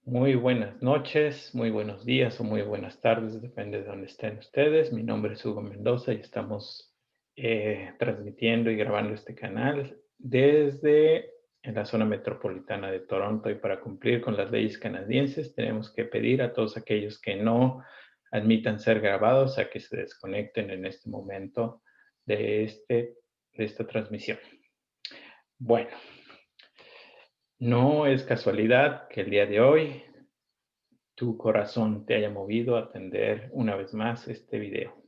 Muy buenas noches, muy buenos días o muy buenas tardes, depende de dónde estén ustedes. Mi nombre es Hugo Mendoza y estamos transmitiendo y grabando este canal desde en la zona metropolitana de Toronto, y para cumplir con las leyes canadienses tenemos que pedir a todos aquellos que no admitan ser grabados a que se desconecten en este momento de, de esta transmisión. Bueno, no es casualidad que el día de hoy tu corazón te haya movido a atender una vez más este video.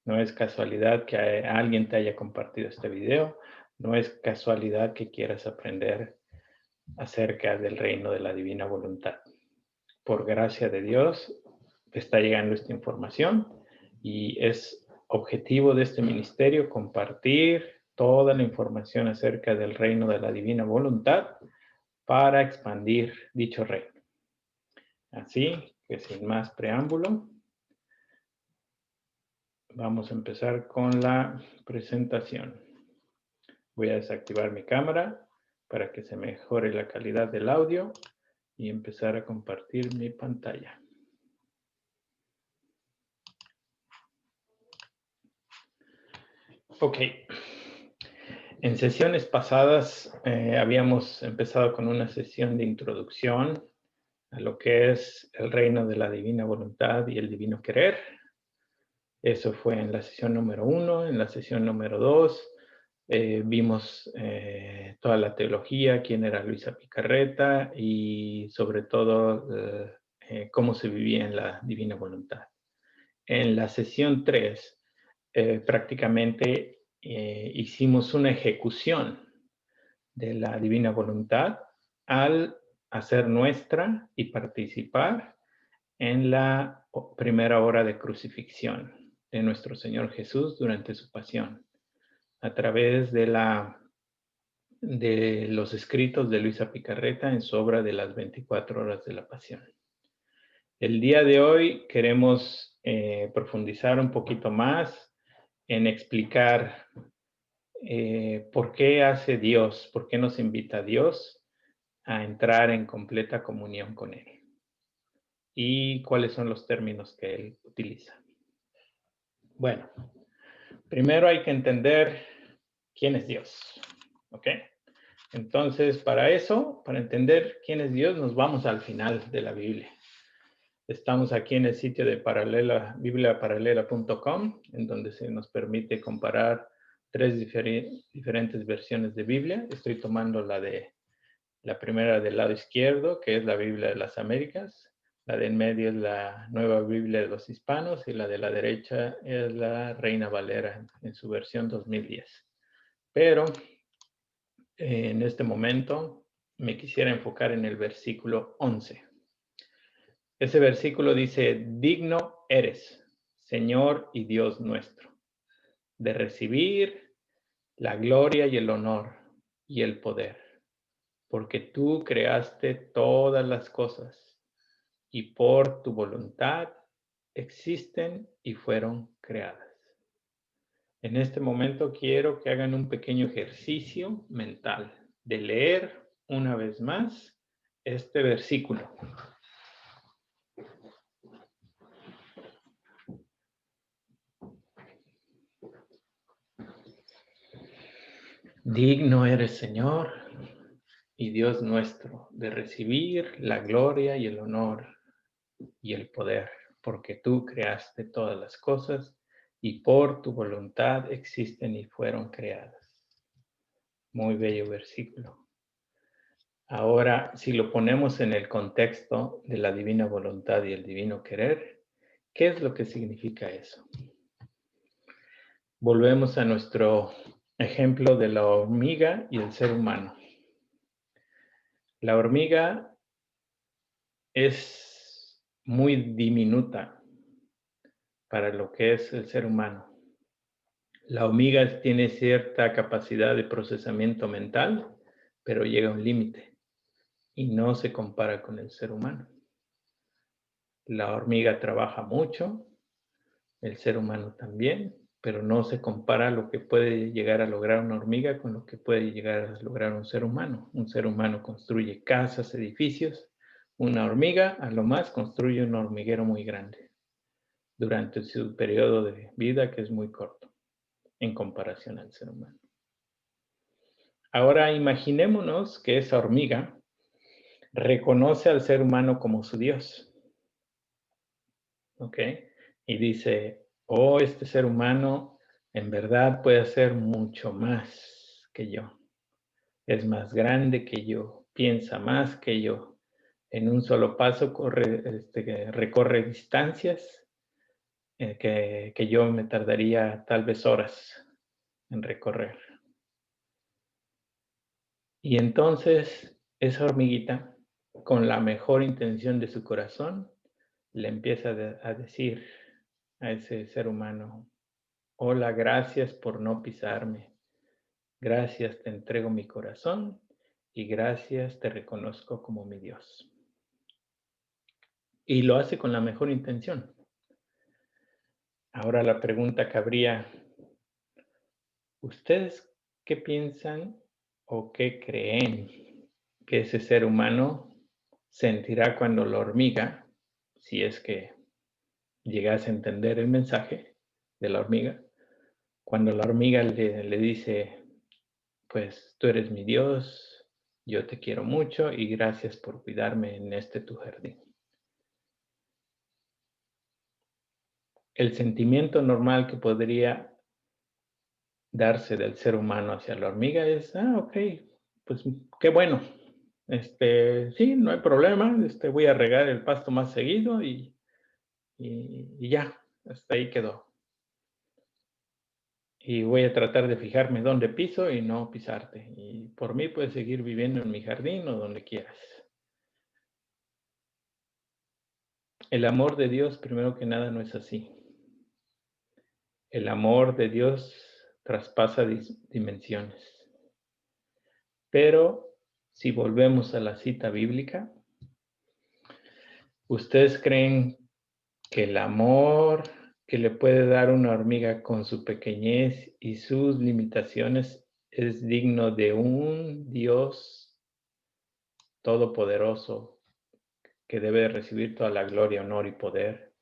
No es casualidad que alguien te haya compartido este video. No es casualidad que quieras aprender acerca del reino de la divina voluntad. Por gracia de Dios te está llegando esta información y es objetivo de este ministerio compartir toda la información acerca del reino de la divina voluntad para expandir dicho reino. Así que sin más preámbulo, vamos a empezar con la presentación. Voy a desactivar mi cámara para que se mejore la calidad del audio y empezar a compartir mi pantalla. Ok. En sesiones pasadas habíamos empezado con una sesión de introducción a lo que es el reino de la divina voluntad y el divino querer. Eso fue en la sesión número 1. En la sesión número 2 vimos toda la teología, quién era Luisa Picarreta y sobre todo cómo se vivía en la divina voluntad. En la sesión 3 prácticamente hicimos una ejecución de la divina voluntad al hacer nuestra y participar en la primera hora de crucifixión de nuestro Señor Jesús durante su pasión, a través de los escritos de Luisa Picarreta en su obra de las 24 horas de la pasión. El día de hoy queremos profundizar un poquito más en explicar por qué hace Dios, por qué nos invita a Dios a entrar en completa comunión con Él y cuáles son los términos que Él utiliza. Bueno, primero hay que entender quién es Dios, ¿ok? Entonces, para eso, para entender quién es Dios, nos vamos al final de la Biblia. Estamos aquí en el sitio de bibliaparalela.com, en donde se nos permite comparar tres diferentes versiones de Biblia. Estoy tomando la primera del lado izquierdo, que es la Biblia de las Américas. La de en medio es la Nueva Biblia de los Hispanos y la de la derecha es la Reina Valera en su versión 2010. Pero en este momento me quisiera enfocar en el versículo 11. Ese versículo dice: digno eres, Señor y Dios nuestro, de recibir la gloria y el honor y el poder, porque tú creaste todas las cosas y por tu voluntad existen y fueron creadas. En este momento quiero que hagan un pequeño ejercicio mental de leer una vez más este versículo. Digno eres, Señor y Dios nuestro, de recibir la gloria y el honor y el poder, porque tú creaste todas las cosas y por tu voluntad existen y fueron creadas. Muy bello versículo. Ahora, si lo ponemos en el contexto de la divina voluntad y el divino querer, ¿qué es lo que significa eso? Volvemos a nuestro ejemplo de la hormiga y el ser humano. La hormiga es muy diminuta para lo que es el ser humano. La hormiga tiene cierta capacidad de procesamiento mental, pero llega a un límite y no se compara con el ser humano. La hormiga trabaja mucho, el ser humano también, pero no se compara lo que puede llegar a lograr una hormiga con lo que puede llegar a lograr un ser humano. Un ser humano construye casas, edificios, Una hormiga, a lo más, construye un hormiguero muy grande durante su periodo de vida, que es muy corto en comparación al ser humano. Ahora imaginémonos que esa hormiga reconoce al ser humano como su Dios, ¿ok? Y dice, oh, este ser humano en verdad puede hacer mucho más que yo. Es más grande que yo, piensa más que yo. En un solo paso recorre distancias que yo me tardaría tal vez horas en recorrer. Y entonces esa hormiguita, con la mejor intención de su corazón, le empieza a decir a ese ser humano, hola, gracias por no pisarme, gracias, te entrego mi corazón y gracias, te reconozco como mi Dios. Y lo hace con la mejor intención. Ahora la pregunta cabría, ¿ustedes qué piensan o qué creen que ese ser humano sentirá cuando la hormiga, si es que llegase a entender el mensaje de la hormiga, cuando la hormiga le dice, pues tú eres mi Dios, yo te quiero mucho y gracias por cuidarme en este tu jardín? El sentimiento normal que podría darse del ser humano hacia la hormiga es, ok, pues qué bueno. Sí, no hay problema, voy a regar el pasto más seguido y ya, hasta ahí quedó. Y voy a tratar de fijarme dónde piso y no pisarte. Y por mí puedes seguir viviendo en mi jardín o donde quieras. El amor de Dios, primero que nada, no es así. El amor de Dios traspasa dimensiones. Pero si volvemos a la cita bíblica, ¿ustedes creen que el amor que le puede dar una hormiga con su pequeñez y sus limitaciones es digno de un Dios todopoderoso que debe recibir toda la gloria, honor y poder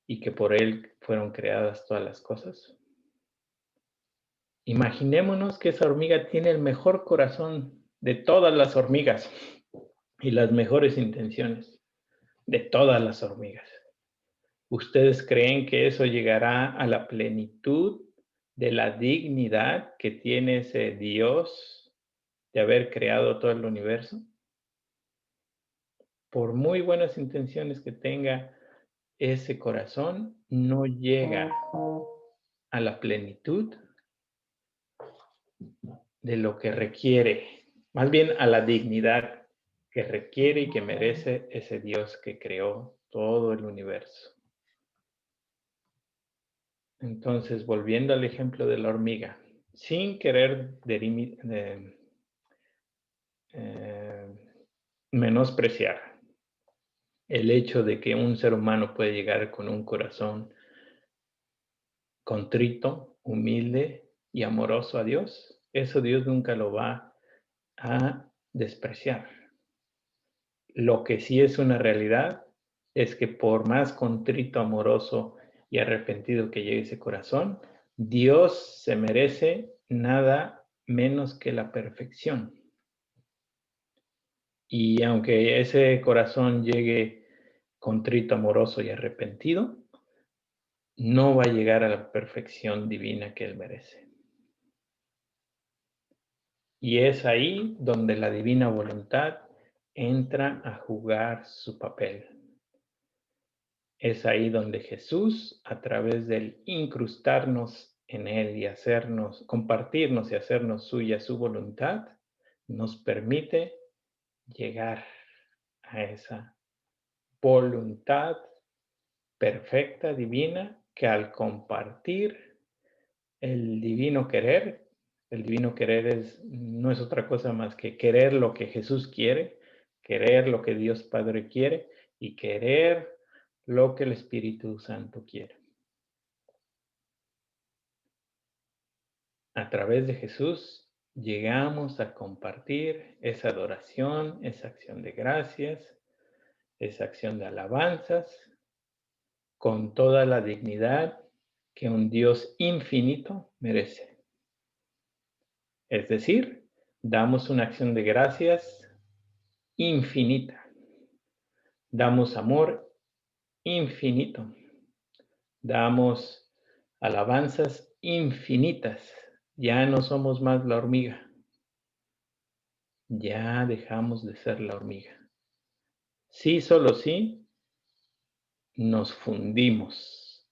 y que por él fueron creadas todas las cosas? Imaginémonos que esa hormiga tiene el mejor corazón de todas las hormigas y las mejores intenciones de todas las hormigas. ¿Ustedes creen que eso llegará a la plenitud de la dignidad que tiene ese Dios de haber creado todo el universo? Por muy buenas intenciones que tenga ese corazón, no llega a la plenitud de lo que requiere, más bien a la dignidad que requiere y que merece ese Dios que creó todo el universo. Entonces, volviendo al ejemplo de la hormiga, sin querer eh, menospreciar el hecho de que un ser humano puede llegar con un corazón contrito, humilde y amoroso a Dios, eso Dios nunca lo va a despreciar. Lo que sí es una realidad es que por más contrito, amoroso y arrepentido que llegue ese corazón, Dios se merece nada menos que la perfección. Y aunque ese corazón llegue contrito, amoroso y arrepentido, no va a llegar a la perfección divina que Él merece. Y es ahí donde la divina voluntad entra a jugar su papel. Es ahí donde Jesús, a través del incrustarnos en Él y compartirnos y hacernos suya su voluntad, nos permite llegar a esa voluntad perfecta, divina, que al compartir el divino querer no es otra cosa más que querer lo que Jesús quiere, querer lo que Dios Padre quiere y querer lo que el Espíritu Santo quiere. A través de Jesús llegamos a compartir esa adoración, esa acción de gracias esa acción de alabanzas, con toda la dignidad que un Dios infinito merece. Es decir, damos una acción de gracias infinita. Damos amor infinito. Damos alabanzas infinitas. Ya no somos más la hormiga. Ya dejamos de ser la hormiga. Sí, solo sí, nos fundimos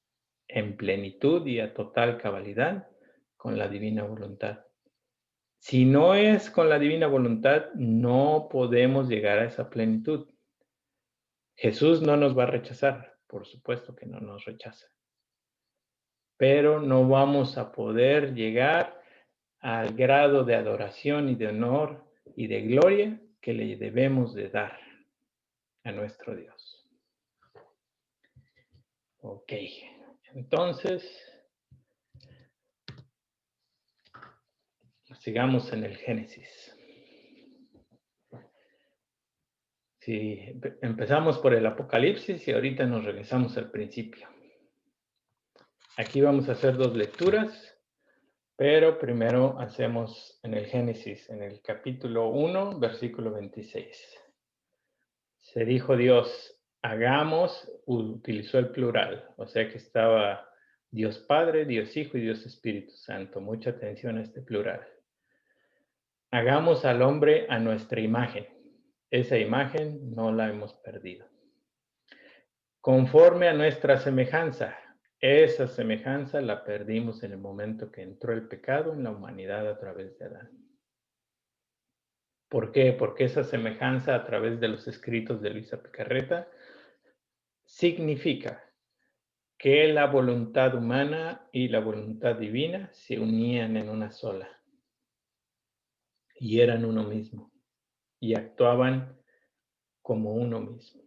en plenitud y a total cabalidad con la divina voluntad. Si no es con la divina voluntad, no podemos llegar a esa plenitud. Jesús no nos va a rechazar, por supuesto que no nos rechaza, pero no vamos a poder llegar al grado de adoración y de honor y de gloria que le debemos de dar a nuestro Dios. Ok, entonces sigamos en el Génesis. Si empezamos por el Apocalipsis y ahorita nos regresamos al principio. Aquí vamos a hacer 2 lecturas, pero primero hacemos en el Génesis, en el capítulo 1, versículo 26. Se dijo Dios, hagamos, utilizó el plural, o sea que estaba Dios Padre, Dios Hijo y Dios Espíritu Santo. Mucha atención a este plural. Hagamos al hombre a nuestra imagen. Esa imagen no la hemos perdido. Conforme a nuestra semejanza. Esa semejanza la perdimos en el momento que entró el pecado en la humanidad a través de Adán. ¿Por qué? Porque esa semejanza a través de los escritos de Luisa Picarreta significa que la voluntad humana y la voluntad divina se unían en una sola y eran uno mismo y actuaban como uno mismo.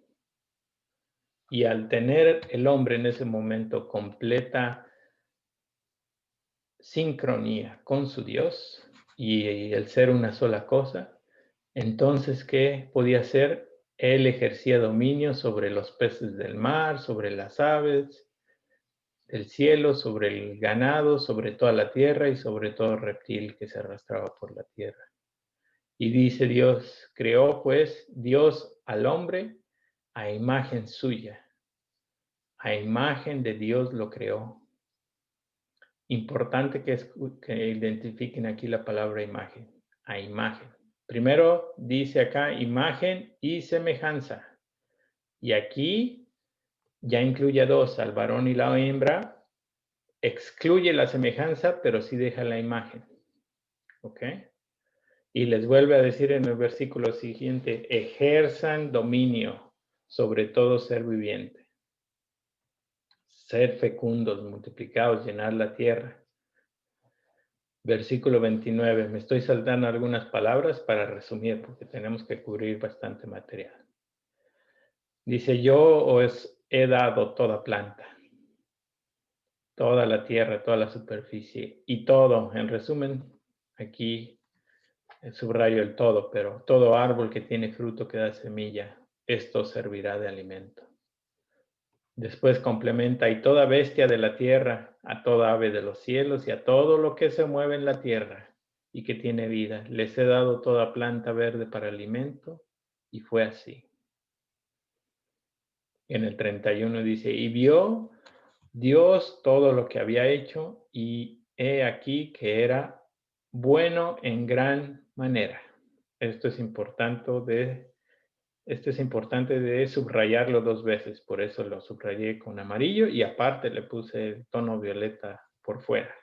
Y al tener el hombre en ese momento completa sincronía con su Dios y el ser una sola cosa, entonces, ¿qué podía hacer? Él ejercía dominio sobre los peces del mar, sobre las aves del cielo, sobre el ganado, sobre toda la tierra y sobre todo reptil que se arrastraba por la tierra. Y dice Dios, creó pues Dios al hombre a imagen suya, a imagen de Dios lo creó. Importante que identifiquen aquí la palabra imagen, a imagen. Primero dice acá imagen y semejanza. Y aquí ya incluye a dos, al varón y la hembra. Excluye la semejanza, pero sí deja la imagen. ¿Ok? Y les vuelve a decir en el versículo siguiente, ejerzan dominio sobre todo ser viviente. Ser fecundos, multiplicados, llenar la tierra. Versículo 29. Me estoy saltando algunas palabras para resumir porque tenemos que cubrir bastante material. Dice, yo os he dado toda planta, toda la tierra, toda la superficie y todo. En resumen, aquí subrayo el todo, pero todo árbol que tiene fruto que da semilla, esto servirá de alimento. Después complementa, y toda bestia de la tierra, a toda ave de los cielos y a todo lo que se mueve en la tierra y que tiene vida, les he dado toda planta verde para alimento, y fue así. En el 31 dice, y vio Dios todo lo que había hecho, y he aquí que era bueno en gran manera. Esto es importante de subrayarlo 2 veces, por eso lo subrayé con amarillo y aparte le puse el tono violeta por fuera.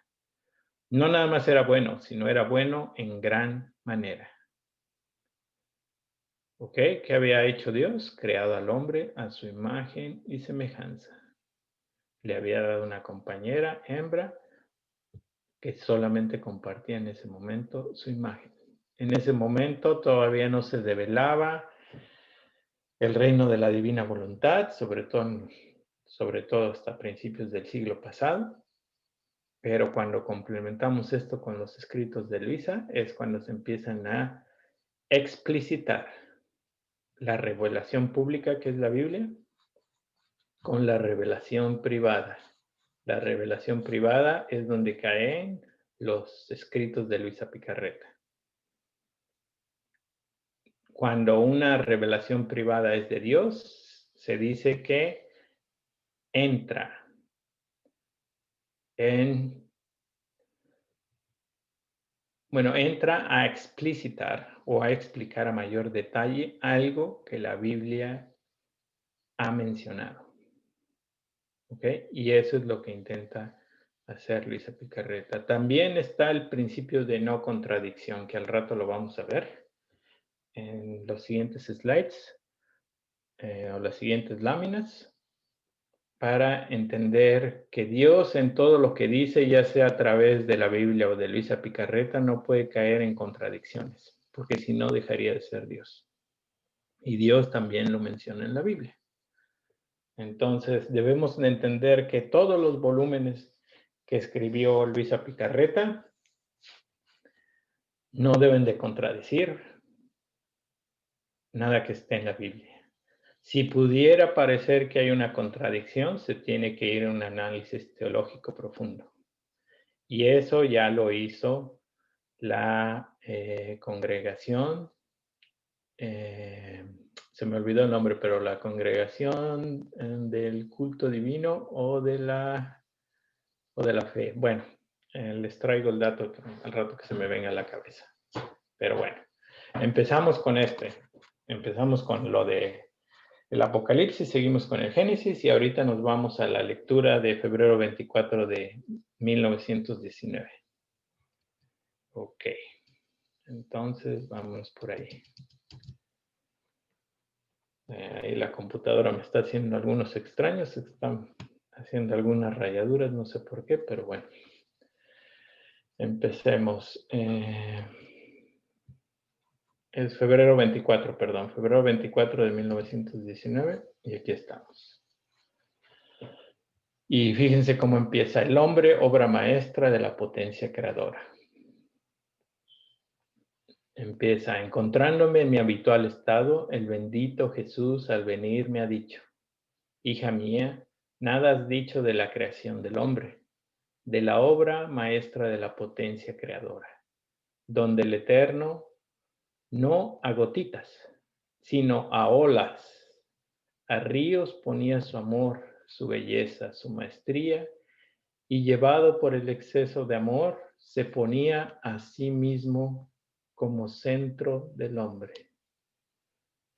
No nada más era bueno, sino era bueno en gran manera. ¿Ok? ¿Qué había hecho Dios? Creado al hombre a su imagen y semejanza. Le había dado una compañera, hembra, que solamente compartía en ese momento su imagen. En ese momento todavía no se develaba el reino de la divina voluntad, sobre todo hasta principios del siglo pasado, pero cuando complementamos esto con los escritos de Luisa, es cuando se empiezan a explicitar la revelación pública, que es la Biblia, con la revelación privada. La revelación privada es donde caen los escritos de Luisa Picarreta. Cuando una revelación privada es de Dios, se dice que entra entra a explicitar o a explicar a mayor detalle algo que la Biblia ha mencionado. ¿Ok? Y eso es lo que intenta hacer Luisa Picarreta. También está el principio de no contradicción, que al rato lo vamos a ver en los siguientes slides o las siguientes láminas, para entender que Dios en todo lo que dice, ya sea a través de la Biblia o de Luisa Picarreta, no puede caer en contradicciones, porque si no dejaría de ser Dios. Y Dios también lo menciona en la Biblia. Entonces debemos de entender que todos los volúmenes que escribió Luisa Picarreta no deben de contradecir nada que esté en la Biblia. Si pudiera parecer que hay una contradicción, se tiene que ir a un análisis teológico profundo. Y eso ya lo hizo la congregación, se me olvidó el nombre, pero la congregación del culto divino o de la fe. Bueno, les traigo el dato al rato que se me venga a la cabeza. Pero bueno, empezamos con Empezamos con lo de el Apocalipsis, seguimos con el Génesis y ahorita nos vamos a la lectura de febrero 24 de 1919. Ok, entonces vamos por ahí. Ahí la computadora me está haciendo algunos extraños, están haciendo algunas rayaduras, no sé por qué, pero bueno. Empecemos. Es febrero 24, perdón, febrero 24 de 1919 y aquí estamos. Y fíjense cómo empieza: el hombre, obra maestra de la potencia creadora. Empieza: encontrándome en mi habitual estado, el bendito Jesús al venir me ha dicho: hija mía, nada has dicho de la creación del hombre, de la obra maestra de la potencia creadora, donde el Eterno no a gotitas, sino a olas, a ríos ponía su amor, su belleza, su maestría, y llevado por el exceso de amor, se ponía a sí mismo como centro del hombre.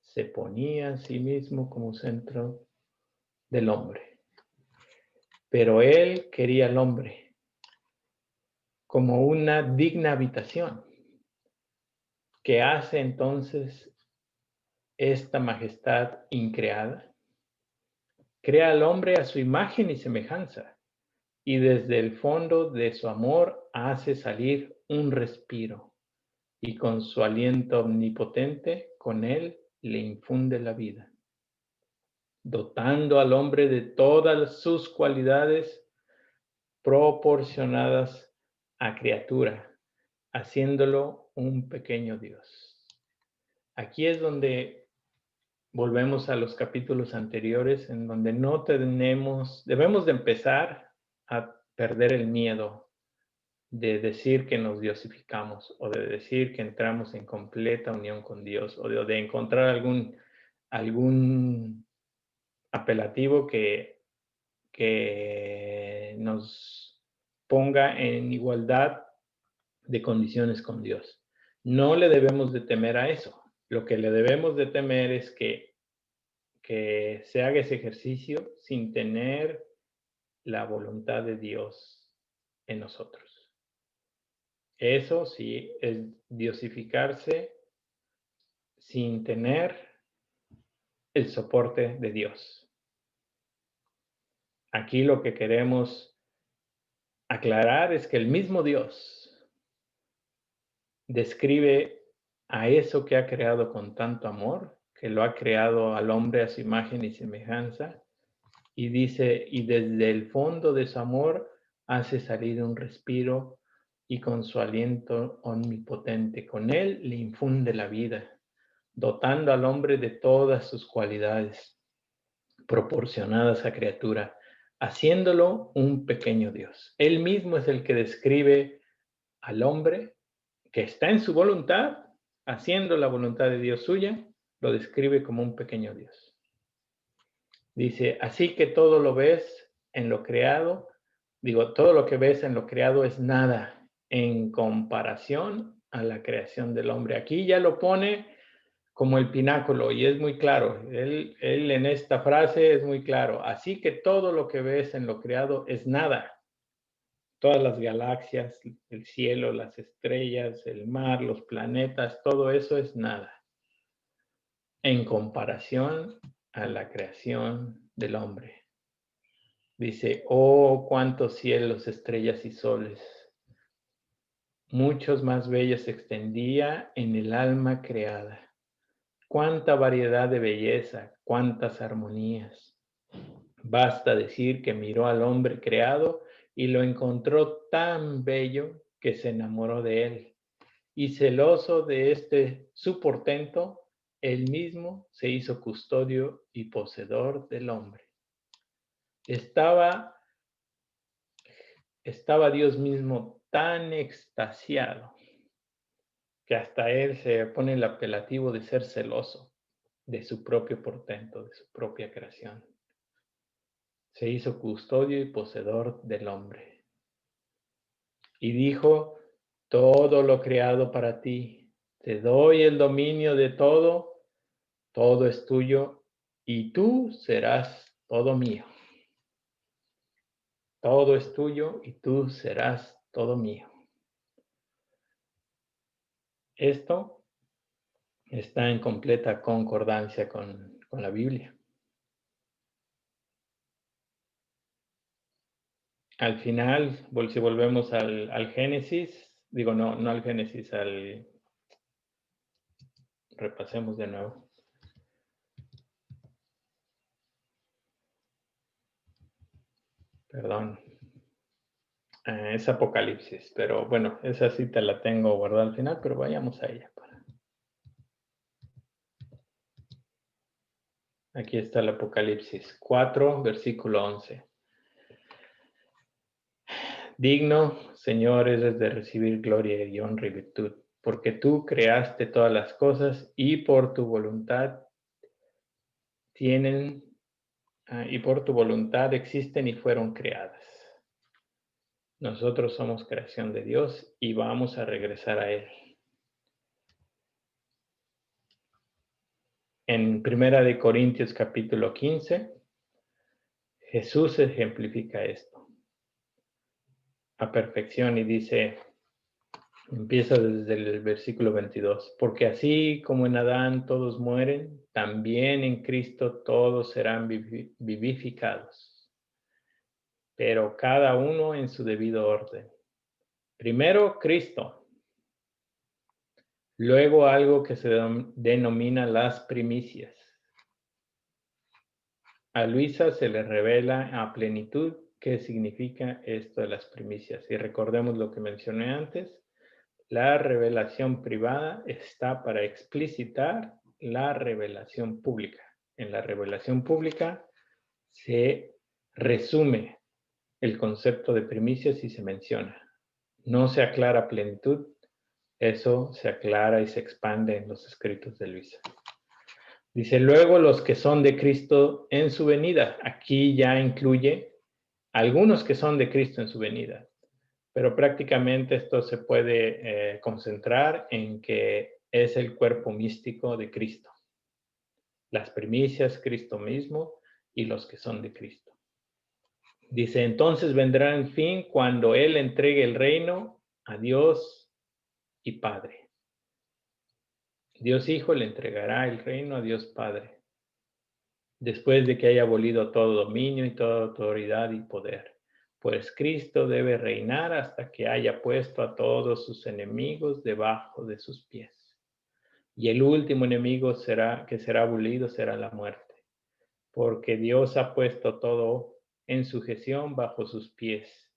Se ponía a sí mismo como centro del hombre. Pero él quería al hombre como una digna habitación, que hace entonces esta majestad increada. Crea al hombre a su imagen y semejanza, y desde el fondo de su amor hace salir un respiro, y con su aliento omnipotente, con él le infunde la vida, dotando al hombre de todas sus cualidades proporcionadas a criatura, haciéndolo un pequeño Dios. Aquí es donde volvemos a los capítulos anteriores, en donde debemos de empezar a perder el miedo de decir que nos diosificamos o de decir que entramos en completa unión con Dios o de encontrar algún apelativo que nos ponga en igualdad de condiciones con Dios. No le debemos de temer a eso. Lo que le debemos de temer es que se haga ese ejercicio sin tener la voluntad de Dios en nosotros. Eso sí es diosificarse sin tener el soporte de Dios. Aquí lo que queremos aclarar es que el mismo Dios describe a eso que ha creado con tanto amor, que lo ha creado al hombre a su imagen y semejanza, y dice: y desde el fondo de su amor hace salir un respiro, y con su aliento omnipotente, con él le infunde la vida, dotando al hombre de todas sus cualidades proporcionadas a criatura, haciéndolo un pequeño Dios. Él mismo es el que describe al hombre que está en su voluntad, haciendo la voluntad de Dios suya, lo describe como un pequeño Dios. Dice, así que todo lo ves en lo creado, todo lo que ves en lo creado es nada en comparación a la creación del hombre. Aquí ya lo pone como el pináculo y es muy claro. Él en esta frase es muy claro. Así que todo lo que ves en lo creado es nada. Todas las galaxias, el cielo, las estrellas, el mar, los planetas, todo eso es nada en comparación a la creación del hombre. Dice, oh, cuántos cielos, estrellas y soles. Muchos más bellos se extendía en el alma creada. Cuánta variedad de belleza, cuántas armonías. Basta decir que miró al hombre creado y lo encontró tan bello que se enamoró de él. Y celoso de este su portento, él mismo se hizo custodio y poseedor del hombre. Estaba Dios mismo tan extasiado que hasta él se pone el apelativo de ser celoso de su propio portento, de su propia creación. Se hizo custodio y poseedor del hombre. Y dijo, todo lo creado para ti, te doy el dominio de todo, todo es tuyo, y tú serás todo mío. Todo es tuyo, y tú serás todo mío. Esto está en completa concordancia con la Biblia. Al final, si volvemos al Génesis, no al Génesis, repasemos de nuevo. Perdón. Es Apocalipsis, pero bueno, esa cita la tengo guardada al final, pero vayamos a ella. Aquí está el Apocalipsis 4, versículo 11. Digno, Señor, eres de recibir gloria y honra y virtud, porque tú creaste todas las cosas y por tu voluntad existen y fueron creadas. Nosotros somos creación de Dios y vamos a regresar a Él. En 1 Corintios capítulo 15, Jesús ejemplifica esto a perfección y dice, empieza desde el versículo 22, porque así como en Adán todos mueren, también en Cristo todos serán vivificados, pero cada uno en su debido orden. Primero Cristo, luego algo que se denomina las primicias. A Luisa se le revela a plenitud qué significa esto de las primicias. Y recordemos lo que mencioné antes, la revelación privada está para explicitar la revelación pública. En la revelación pública se resume el concepto de primicias y se menciona. No se aclara a plenitud, eso se aclara y se expande en los escritos de Luisa. Dice, luego los que son de Cristo en su venida. Aquí ya incluye algunos que son de Cristo en su venida. Pero prácticamente esto se puede concentrar en que es el cuerpo místico de Cristo. Las primicias, Cristo mismo y los que son de Cristo. Dice, entonces vendrá en fin cuando Él entregue el reino a Dios y Padre. Dios Hijo le entregará el reino a Dios Padre, después de que haya abolido todo dominio y toda autoridad y poder. Pues Cristo debe reinar hasta que haya puesto a todos sus enemigos debajo de sus pies. Y el último enemigo que será abolido será la muerte, porque Dios ha puesto todo en sujeción bajo sus pies.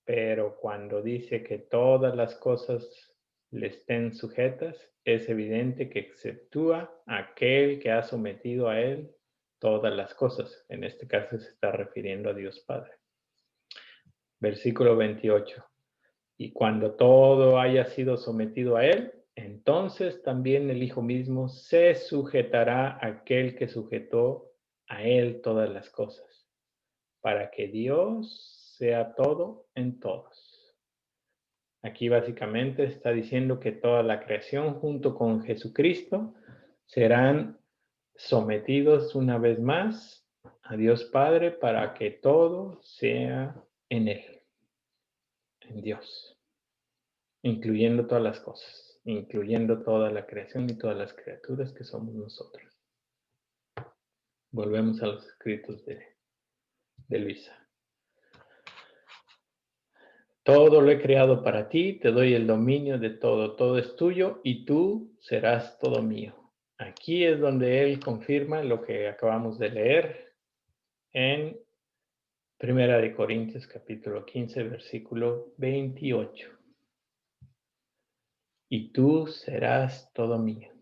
Pero cuando dice que todas las cosas le estén sujetas, es evidente que exceptúa a aquel que ha sometido a él todas las cosas. En este caso se está refiriendo a Dios Padre. Versículo 28. Y cuando todo haya sido sometido a él, entonces también el Hijo mismo se sujetará a aquel que sujetó a él todas las cosas, para que Dios sea todo en todos. Aquí básicamente está diciendo que toda la creación junto con Jesucristo serán sometidos una vez más a Dios Padre para que todo sea en Él, en Dios, incluyendo todas las cosas, incluyendo toda la creación y todas las criaturas que somos nosotros. Volvemos a los escritos de Luisa. Todo lo he creado para ti, te doy el dominio de todo, todo es tuyo y tú serás todo mío. Aquí es donde él confirma lo que acabamos de leer en Primera de Corintios capítulo 15, versículo 28. Y tú serás todo mío.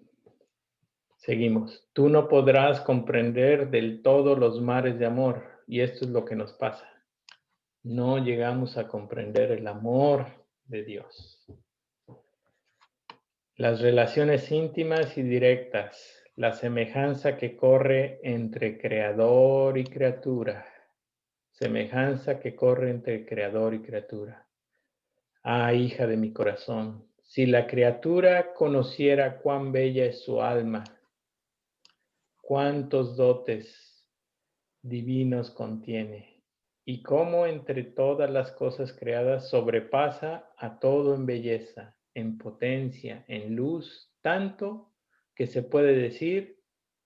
Seguimos. Tú no podrás comprender del todo los mares de amor. Y esto es lo que nos pasa. No llegamos a comprender el amor de Dios. Las relaciones íntimas y directas, la semejanza que corre entre creador y criatura. Semejanza que corre entre creador y criatura. Ah, hija de mi corazón, si la criatura conociera cuán bella es su alma, cuántos dotes divinos contiene, y cómo entre todas las cosas creadas sobrepasa a todo en belleza, en potencia, en luz, tanto que se puede decir,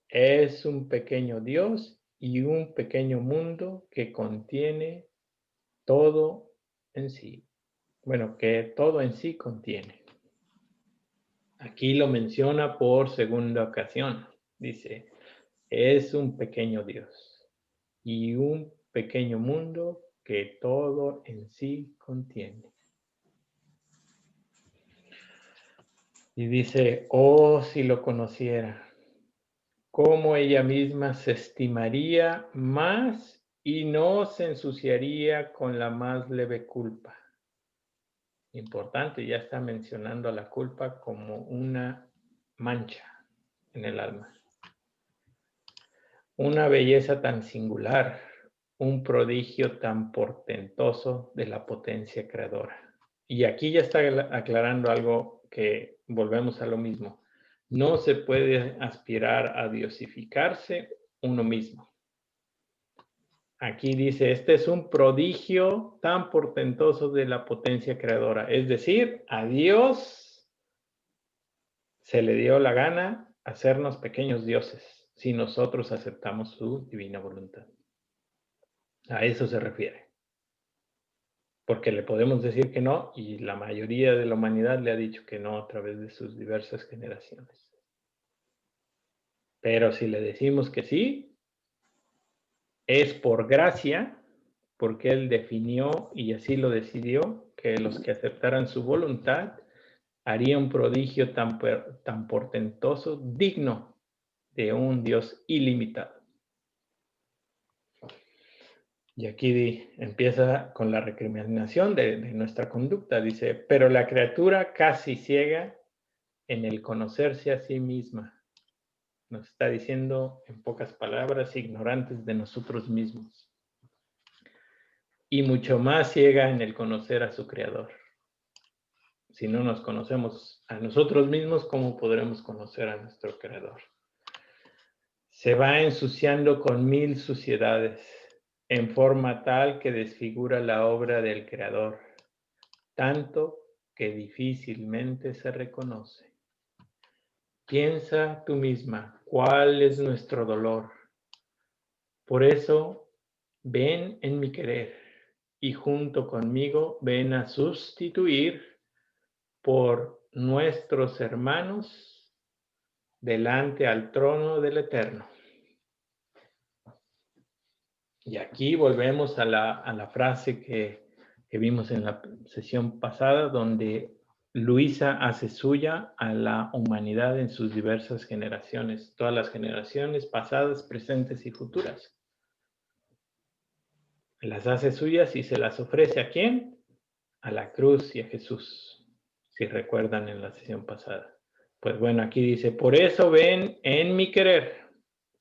es un pequeño Dios y un pequeño mundo que contiene todo en sí. Bueno, que todo en sí contiene. Aquí lo menciona por segunda ocasión. Dice, es un pequeño Dios y un pequeño mundo que todo en sí contiene. Y dice, oh, si lo conociera, cómo ella misma se estimaría más y no se ensuciaría con la más leve culpa. Importante, ya está mencionando a la culpa como una mancha en el alma. Una belleza tan singular, un prodigio tan portentoso de la potencia creadora. Y aquí ya está aclarando algo que volvemos a lo mismo. No se puede aspirar a diosificarse uno mismo. Aquí dice, este es un prodigio tan portentoso de la potencia creadora. Es decir, a Dios se le dio la gana hacernos pequeños dioses si nosotros aceptamos su divina voluntad. A eso se refiere. Porque le podemos decir que no y la mayoría de la humanidad le ha dicho que no a través de sus diversas generaciones. Pero si le decimos que sí, es por gracia, porque Él definió y así lo decidió, que los que aceptaran su voluntad haría un prodigio tan portentoso, digno de un Dios ilimitado. Y aquí empieza con la recriminación de nuestra conducta. Dice, pero la criatura casi ciega en el conocerse a sí misma. Nos está diciendo, en pocas palabras, ignorantes de nosotros mismos. Y mucho más ciega en el conocer a su Creador. Si no nos conocemos a nosotros mismos, ¿cómo podremos conocer a nuestro Creador? Se va ensuciando con mil suciedades, en forma tal que desfigura la obra del Creador, tanto que difícilmente se reconoce. Piensa tú misma, ¿cuál es nuestro dolor? Por eso, ven en mi querer y junto conmigo ven a sustituir por nuestros hermanos delante al trono del Eterno. Y aquí volvemos a la frase que vimos en la sesión pasada, donde Luisa hace suya a la humanidad en sus diversas generaciones, todas las generaciones pasadas, presentes y futuras. Las hace suyas y se las ofrece ¿a quién? A la cruz y a Jesús, si recuerdan en la sesión pasada. Pues bueno, aquí dice, por eso ven en mi querer,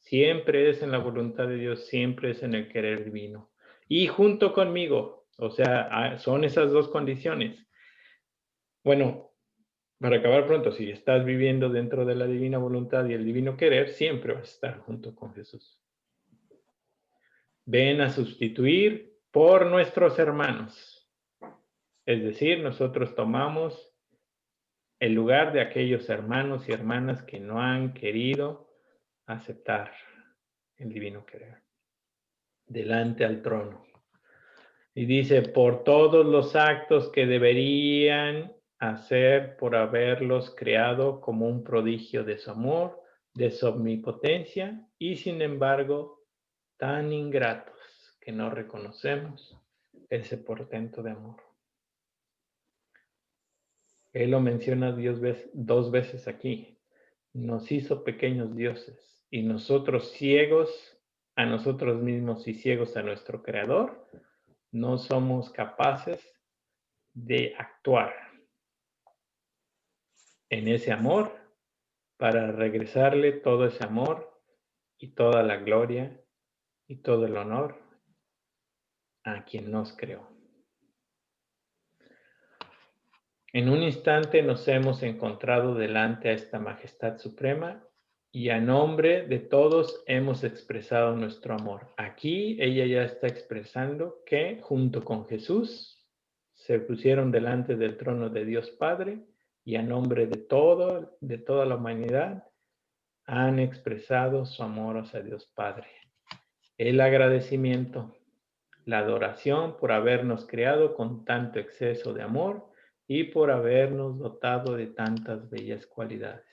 siempre es en la voluntad de Dios, siempre es en el querer divino. Y junto conmigo, o sea, son esas dos condiciones. Bueno, para acabar pronto, si estás viviendo dentro de la divina voluntad y el divino querer, siempre vas a estar junto con Jesús. Ven a sustituir por nuestros hermanos. Es decir, nosotros tomamos el lugar de aquellos hermanos y hermanas que no han querido aceptar el divino querer. Delante al trono. Y dice, por todos los actos que deberían hacer por haberlos creado como un prodigio de su amor, de su omnipotencia, y sin embargo, tan ingratos que no reconocemos ese portento de amor. Él lo menciona dos veces aquí. Nos hizo pequeños dioses y nosotros ciegos a nosotros mismos y ciegos a nuestro Creador, no somos capaces de actuar en ese amor para regresarle todo ese amor y toda la gloria y todo el honor a quien nos creó. En un instante nos hemos encontrado delante a esta majestad suprema y a nombre de todos hemos expresado nuestro amor. Aquí ella ya está expresando que junto con Jesús se pusieron delante del trono de Dios Padre y a nombre de toda la humanidad han expresado su amor hacia Dios Padre. El agradecimiento, la adoración por habernos creado con tanto exceso de amor y por habernos dotado de tantas bellas cualidades.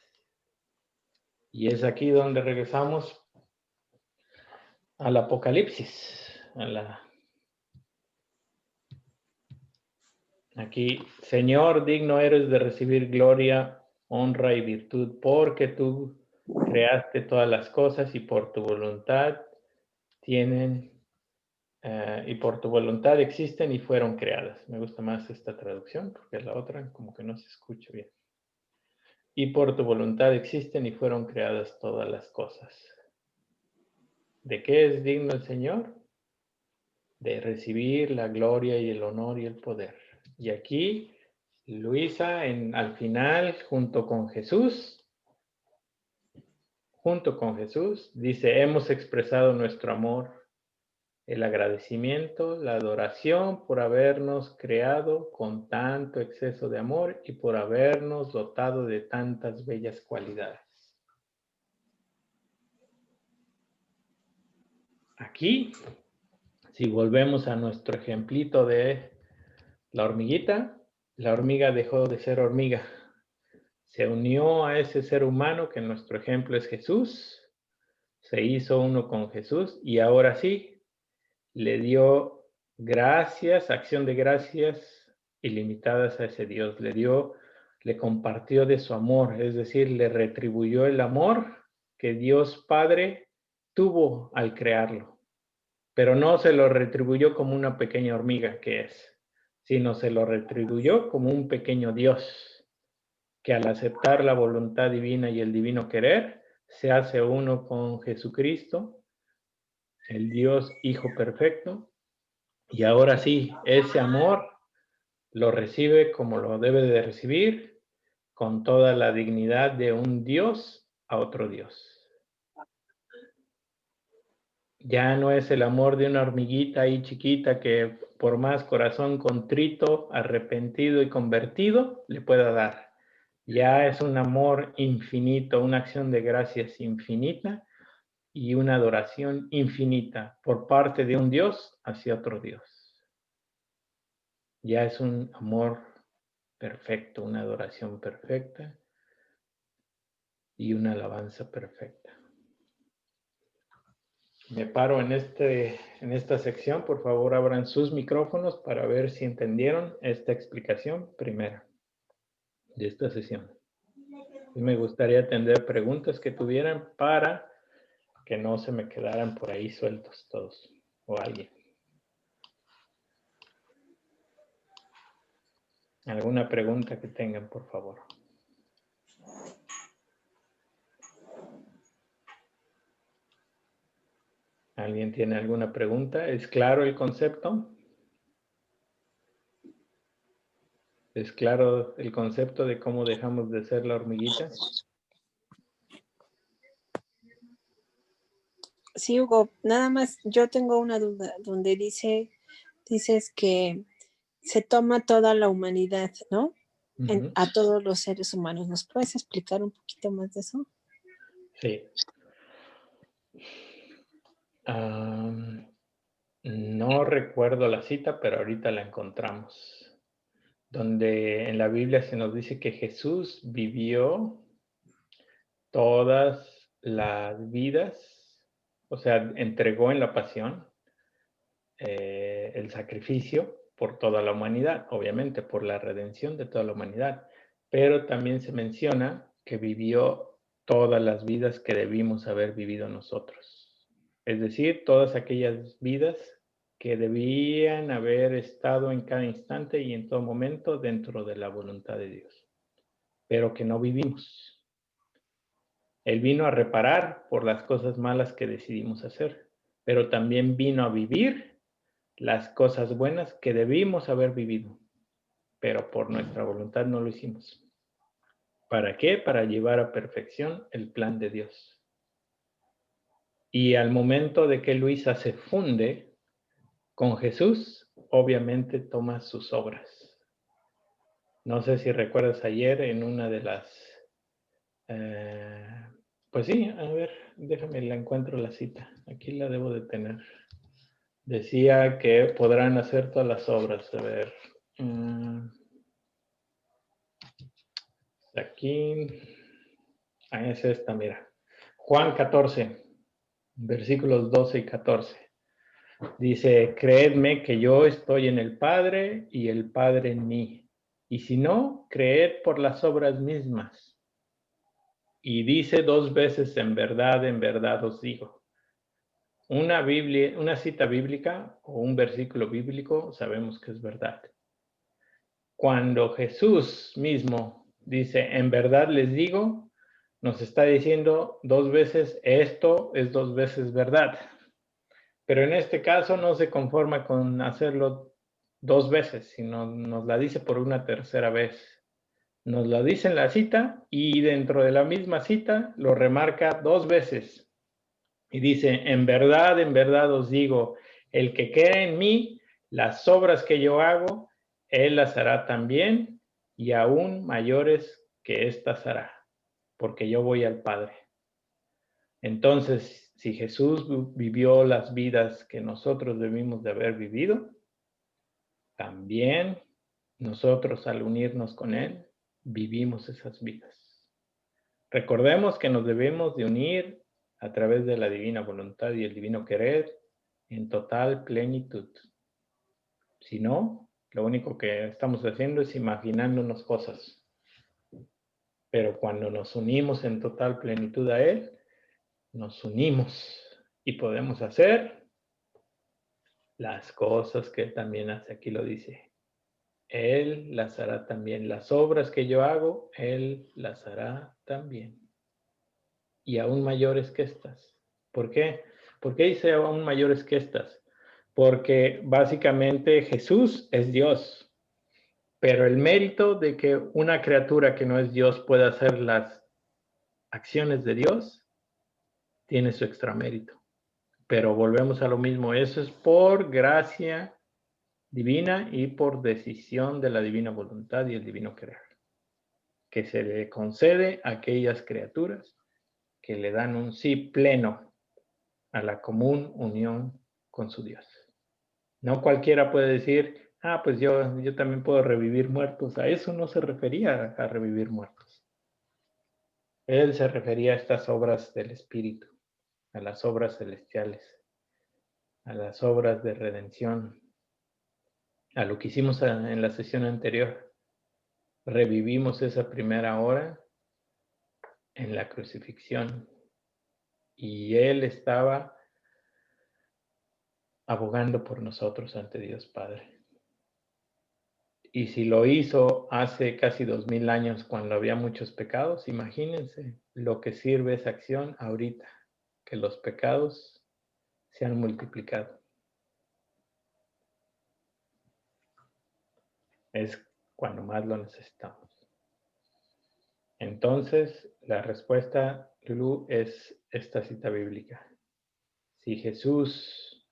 Y es aquí donde regresamos al Apocalipsis. Aquí, Señor, digno eres de recibir gloria, honra y virtud, porque tú creaste todas las cosas y por tu voluntad y por tu voluntad existen y fueron creadas. Me gusta más esta traducción porque la otra como que no se escucha bien. Y por tu voluntad existen y fueron creadas todas las cosas. ¿De qué es digno el Señor? De recibir la gloria y el honor y el poder. Y aquí Luisa al final junto con Jesús, dice, hemos expresado nuestro amor, el agradecimiento, la adoración por habernos creado con tanto exceso de amor y por habernos dotado de tantas bellas cualidades. Aquí, si volvemos a nuestro ejemplito de la hormiguita, la hormiga dejó de ser hormiga. Se unió a ese ser humano que en nuestro ejemplo es Jesús, se hizo uno con Jesús y ahora sí, le dio gracias, acción de gracias ilimitadas a ese Dios. Le compartió de su amor, es decir, le retribuyó el amor que Dios Padre tuvo al crearlo. Pero no se lo retribuyó como una pequeña hormiga que es, sino se lo retribuyó como un pequeño Dios, que al aceptar la voluntad divina y el divino querer, se hace uno con Jesucristo, el Dios Hijo perfecto, y ahora sí, ese amor lo recibe como lo debe de recibir, con toda la dignidad de un Dios a otro Dios. Ya no es el amor de una hormiguita ahí chiquita que por más corazón contrito, arrepentido y convertido le pueda dar. Ya es un amor infinito, una acción de gracias infinita y una adoración infinita por parte de un Dios hacia otro Dios. Ya es un amor perfecto, una adoración perfecta y una alabanza perfecta. Me paro en esta sección. Por favor, abran sus micrófonos para ver si entendieron esta explicación primera. de esta sesión. Y me gustaría atender preguntas que tuvieran para que no se me quedaran por ahí sueltos todos o alguien. ¿Alguna pregunta que tengan, por favor? ¿Alguien tiene alguna pregunta? ¿Es claro el concepto? ¿Es claro el concepto de cómo dejamos de ser la hormiguita? Sí, Hugo, nada más yo tengo una duda donde dices que se toma toda la humanidad, ¿no? A todos los seres humanos. ¿Nos puedes explicar un poquito más de eso? Sí. No recuerdo la cita, pero ahorita la encontramos. Donde en la Biblia se nos dice que Jesús vivió todas las vidas, o sea, entregó en la pasión el sacrificio por toda la humanidad, obviamente por la redención de toda la humanidad, pero también se menciona que vivió todas las vidas que debimos haber vivido nosotros. Es decir, todas aquellas vidas que debían haber estado en cada instante y en todo momento dentro de la voluntad de Dios, pero que no vivimos. Él vino a reparar por las cosas malas que decidimos hacer, pero también vino a vivir las cosas buenas que debimos haber vivido, pero por nuestra voluntad no lo hicimos. ¿Para qué? Para llevar a perfección el plan de Dios. Y al momento de que Luisa se funde con Jesús, obviamente toma sus obras. No sé si recuerdas ayer en una de las... pues sí, a ver, déjame la encuentro la cita. Aquí la debo de tener. Decía que podrán hacer todas las obras. A ver. Aquí. Es esta, mira. Juan 14, versículos 12 y 14. Dice, creedme que yo estoy en el Padre y el Padre en mí. Y si no, creed por las obras mismas. Y dice 2 veces, en verdad os digo. Una cita bíblica o un versículo bíblico, sabemos que es verdad. Cuando Jesús mismo dice, en verdad les digo, nos está diciendo 2 veces, esto es 2 veces verdad. Pero en este caso no se conforma con hacerlo 2 veces, sino nos la dice por una tercera vez. Nos la dice en la cita y dentro de la misma cita lo remarca 2 veces. Y dice, en verdad os digo, el que cree en mí, las obras que yo hago, él las hará también y aún mayores que éstas hará, porque yo voy al Padre. Entonces, si Jesús vivió las vidas que nosotros debimos de haber vivido, también nosotros al unirnos con Él, vivimos esas vidas. Recordemos que nos debemos de unir a través de la divina voluntad y el divino querer en total plenitud. Si no, lo único que estamos haciendo es imaginándonos cosas. Pero cuando nos unimos en total plenitud a Él, nos unimos y podemos hacer las cosas que Él también hace. Aquí lo dice. Él las hará también. Las obras que yo hago, Él las hará también. Y aún mayores que estas. ¿Por qué? ¿Por qué dice aún mayores que estas? Porque básicamente Jesús es Dios. Pero el mérito de que una criatura que no es Dios pueda hacer las acciones de Dios, tiene su extramérito. Pero volvemos a lo mismo. Eso es por gracia divina y por decisión de la divina voluntad y el divino querer, que se le concede a aquellas criaturas que le dan un sí pleno a la común unión con su Dios. No cualquiera puede decir, pues yo también puedo revivir muertos. A eso no se refería a revivir muertos. Él se refería a estas obras del Espíritu, a las obras celestiales, a las obras de redención, a lo que hicimos en la sesión anterior. revivimos esa primera hora en la crucifixión. Y Él estaba abogando por nosotros ante Dios Padre. Y si lo hizo hace casi 2000 años cuando había muchos pecados, imagínense lo que sirve esa acción ahorita, que los pecados se han multiplicado. Es cuando más lo necesitamos. Entonces, la respuesta, Lulu, es esta cita bíblica. Si Jesús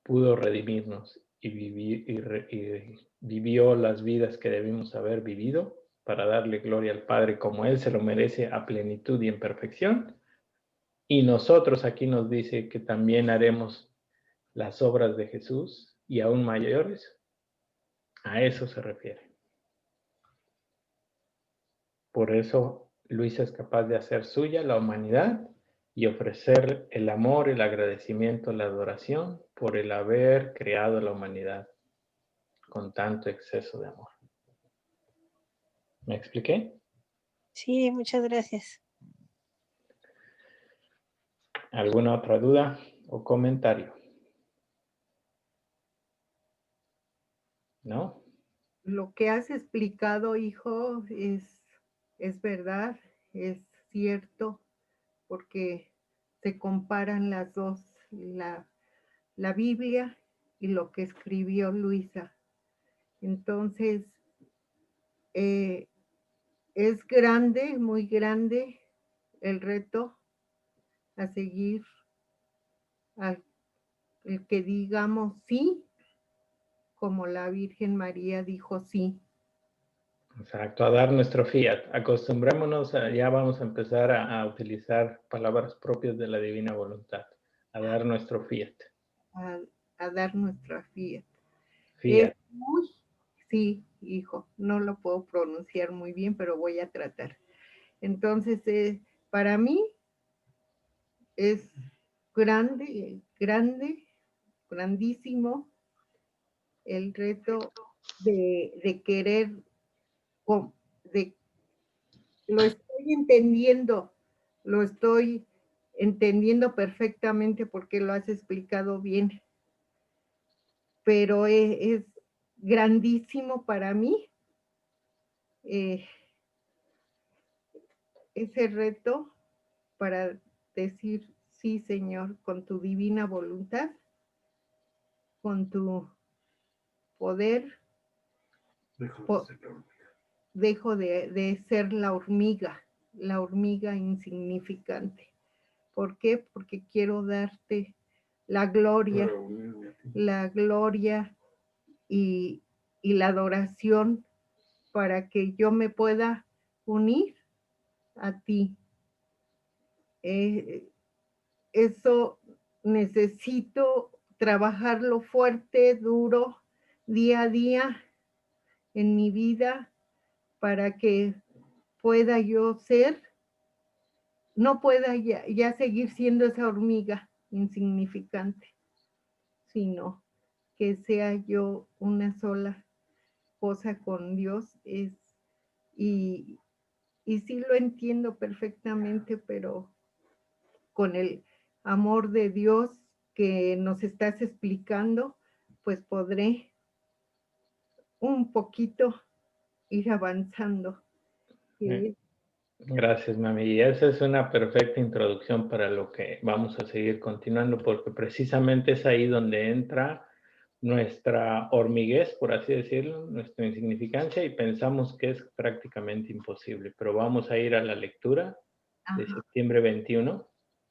pudo redimirnos y vivió las vidas que debimos haber vivido para darle gloria al Padre como Él se lo merece a plenitud y en perfección, y nosotros aquí nos dice que también haremos las obras de Jesús y aún mayores, a eso se refiere. Por eso Luisa es capaz de hacer suya la humanidad y ofrecer el amor, el agradecimiento, la adoración por el haber creado la humanidad con tanto exceso de amor. ¿Me expliqué? Sí, muchas gracias. ¿Alguna otra duda o comentario? ¿No? Lo que has explicado, hijo, es verdad, es cierto, porque se comparan las dos, la Biblia y lo que escribió Luisa. Entonces, es grande, muy grande el reto a seguir, el que digamos sí, como la Virgen María dijo sí. Exacto, a dar nuestro fiat. Acostumbrémonos, ya vamos a empezar a utilizar palabras propias de la divina voluntad, a dar nuestro fiat. A dar nuestra fiat. Fiat. Sí, hijo, no lo puedo pronunciar muy bien, pero voy a tratar. Entonces, para mí es grandísimo el reto de querer, de, lo estoy entendiendo perfectamente porque lo has explicado bien, pero es grandísimo para mí ese reto para decir, sí, Señor, con tu divina voluntad, con tu poder, dejo de ser la hormiga insignificante. ¿Por qué? Porque quiero darte la gloria y la adoración para que yo me pueda unir a ti. Eso necesito trabajarlo fuerte, duro, día a día en mi vida para que pueda yo ser, no pueda ya seguir siendo esa hormiga insignificante, sino que sea yo una sola cosa con Dios. Y sí lo entiendo perfectamente, pero con el amor de Dios que nos estás explicando, pues podré un poquito ir avanzando. Gracias, mami. Y esa es una perfecta introducción para lo que vamos a seguir continuando, porque precisamente es ahí donde entra nuestra hormiguez, por así decirlo, nuestra insignificancia, y pensamos que es prácticamente imposible. Pero vamos a ir a la lectura de septiembre 21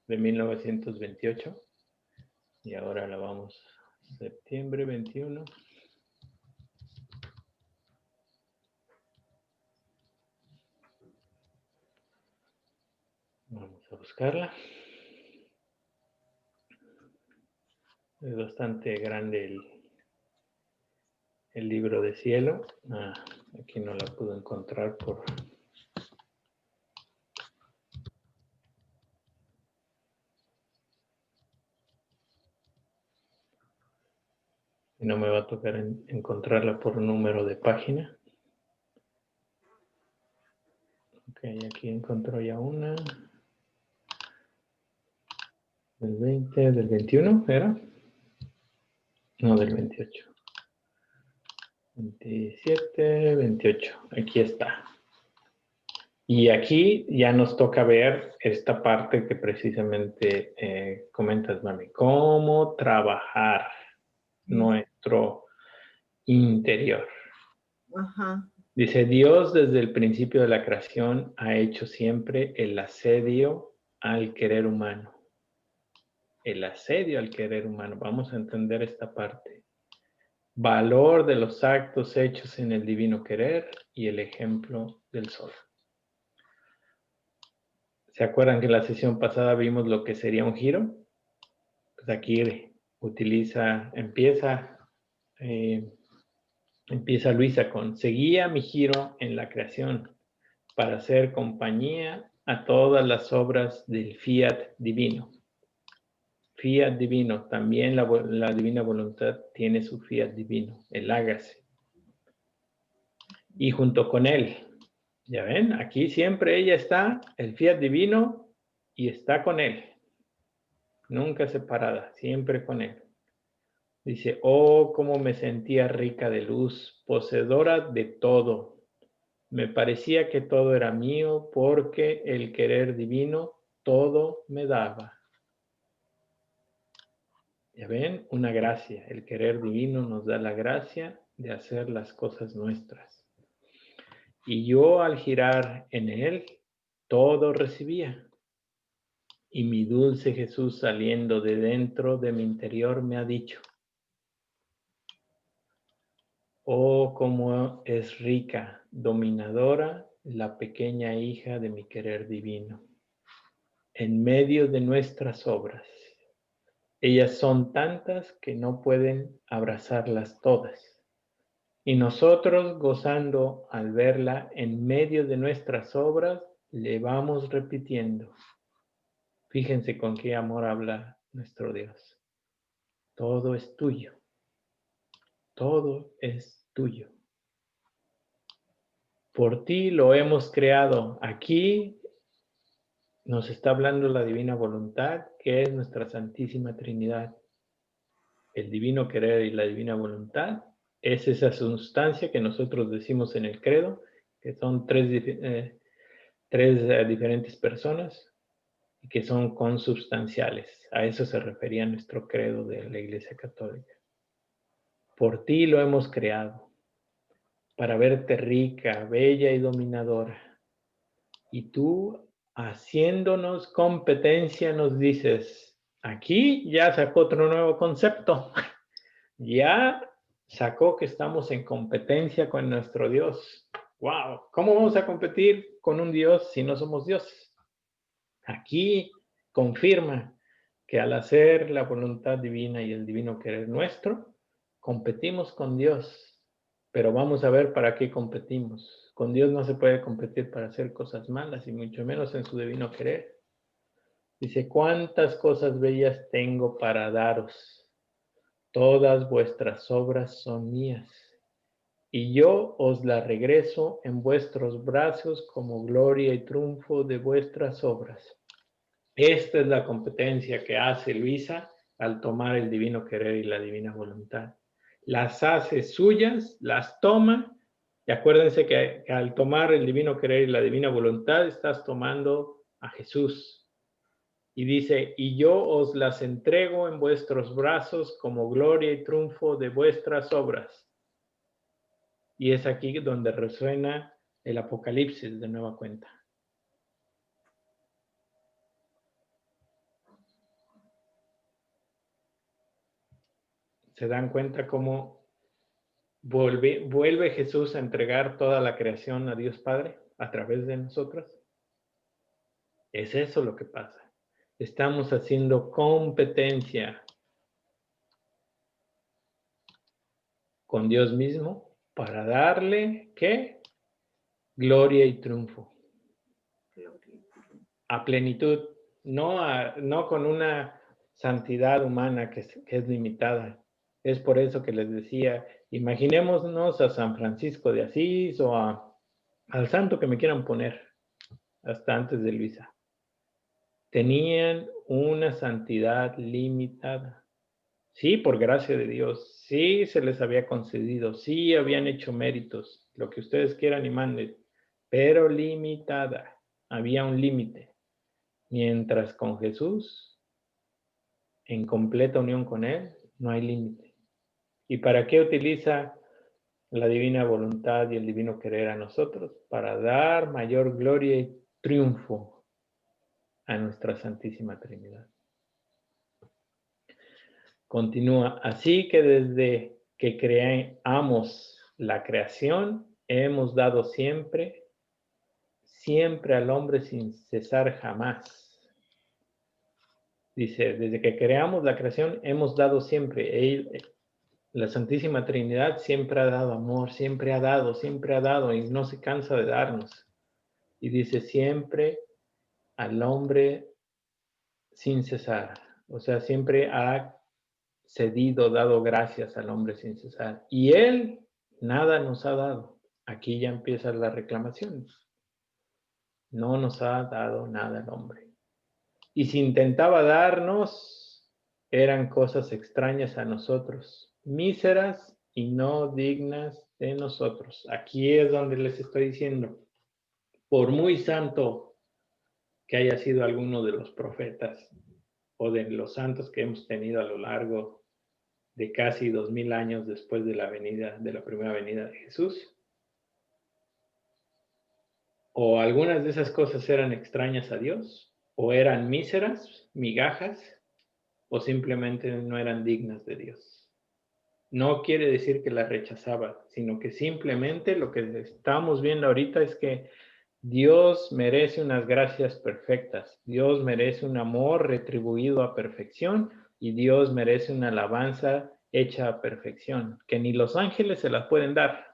de 1928. Y ahora la vamos, septiembre 21. Vamos a buscarla. Es bastante grande el libro de cielo. Aquí no la puedo encontrar por... Y no me va a tocar encontrarla por número de página. Ok, aquí encontró ya una. Del 20, del 21, ¿era? No, del 28. 27, 28. Aquí está. Y aquí ya nos toca ver esta parte que precisamente comentas, mami. Cómo trabajar nuestro interior. Ajá. Dice, Dios desde el principio de la creación ha hecho siempre el asedio al querer humano. El asedio al querer humano. Vamos a entender esta parte. Valor de los actos hechos en el divino querer y el ejemplo del sol. ¿Se acuerdan que en la sesión pasada vimos lo que sería un giro? Pues aquí empieza Luisa con, seguía mi giro en la creación para hacer compañía a todas las obras del fiat divino. Fiat divino, también la divina voluntad tiene su fiat divino, el hágase. Y junto con él, ya ven, aquí siempre ella está, el fiat divino, y está con él. Nunca separada, siempre con él. Dice, oh, cómo me sentía rica de luz, poseedora de todo. Me parecía que todo era mío porque el querer divino todo me daba. Ya ven, una gracia. El querer divino nos da la gracia de hacer las cosas nuestras. Y yo al girar en él, todo recibía. Y mi dulce Jesús saliendo de dentro de mi interior me ha dicho, oh, cómo es rica, dominadora, la pequeña hija de mi querer divino, en medio de nuestras obras. Ellas son tantas que no pueden abrazarlas todas. Y nosotros, gozando al verla en medio de nuestras obras, le vamos repitiendo. Fíjense con qué amor habla nuestro Dios. Todo es tuyo. Todo es tuyo. Por ti lo hemos creado. Aquí nos está hablando la divina voluntad, que es nuestra Santísima Trinidad. El divino querer y la divina voluntad es esa sustancia que nosotros decimos en el credo, que son tres diferentes personas y que son consubstanciales. A eso se refería nuestro credo de la Iglesia Católica. Por ti lo hemos creado, para verte rica, bella y dominadora. Y tú, haciéndonos competencia, nos dices, aquí ya sacó otro nuevo concepto. Ya sacó que estamos en competencia con nuestro Dios. ¡Wow! ¿Cómo vamos a competir con un Dios si no somos dioses? Aquí confirma que al hacer la voluntad divina y el divino querer nuestro, competimos con Dios. Pero vamos a ver para qué competimos. Con Dios no se puede competir para hacer cosas malas y mucho menos en su divino querer. Dice, ¿cuántas cosas bellas tengo para daros? Todas vuestras obras son mías, y yo os las regreso en vuestros brazos como gloria y triunfo de vuestras obras. Esta es la competencia que hace Luisa al tomar el divino querer y la divina voluntad. Las hace suyas, las toma, y acuérdense que al tomar el divino querer y la divina voluntad estás tomando a Jesús. Y dice, y yo os las entrego en vuestros brazos como gloria y triunfo de vuestras obras. Y es aquí donde resuena el Apocalipsis de nueva cuenta. ¿Se dan cuenta cómo vuelve Jesús a entregar toda la creación a Dios Padre a través de nosotros? Es eso lo que pasa. Estamos haciendo competencia con Dios mismo para darle, ¿qué? Gloria y triunfo. A plenitud, no con una santidad humana que es limitada. Es por eso que les decía, imaginémonos a San Francisco de Asís o al santo que me quieran poner. hasta antes de Luisa, tenían una santidad limitada. Sí, por gracia de Dios, sí se les había concedido, sí habían hecho méritos, lo que ustedes quieran y manden, pero limitada. Había un límite. Mientras con Jesús, en completa unión con Él, no hay límite. ¿Y para qué utiliza la divina voluntad y el divino querer a nosotros? Para dar mayor gloria y triunfo a nuestra Santísima Trinidad. Continúa, así que desde que creamos la creación, hemos dado siempre al hombre sin cesar jamás. Dice, desde que creamos la creación, hemos dado siempre. La Santísima Trinidad siempre ha dado amor, siempre ha dado y no se cansa de darnos. Y dice siempre al hombre sin cesar. O sea, siempre ha cedido, dado gracias al hombre sin cesar. Y él nada nos ha dado. Aquí ya empiezan las reclamaciones. No nos ha dado nada el hombre. Y si intentaba darnos, eran cosas extrañas a nosotros, míseras y no dignas de nosotros. Aquí es donde les estoy diciendo, por muy santo que haya sido alguno de los profetas o de los santos que hemos tenido a lo largo de casi 2000 años después de la primera venida de Jesús, o algunas de esas cosas eran extrañas a Dios, o eran míseras, migajas, o simplemente no eran dignas de Dios. No quiere decir que las rechazaba, sino que simplemente lo que estamos viendo ahorita es que Dios merece unas gracias perfectas, Dios merece un amor retribuido a perfección y Dios merece una alabanza hecha a perfección, que ni los ángeles se las pueden dar.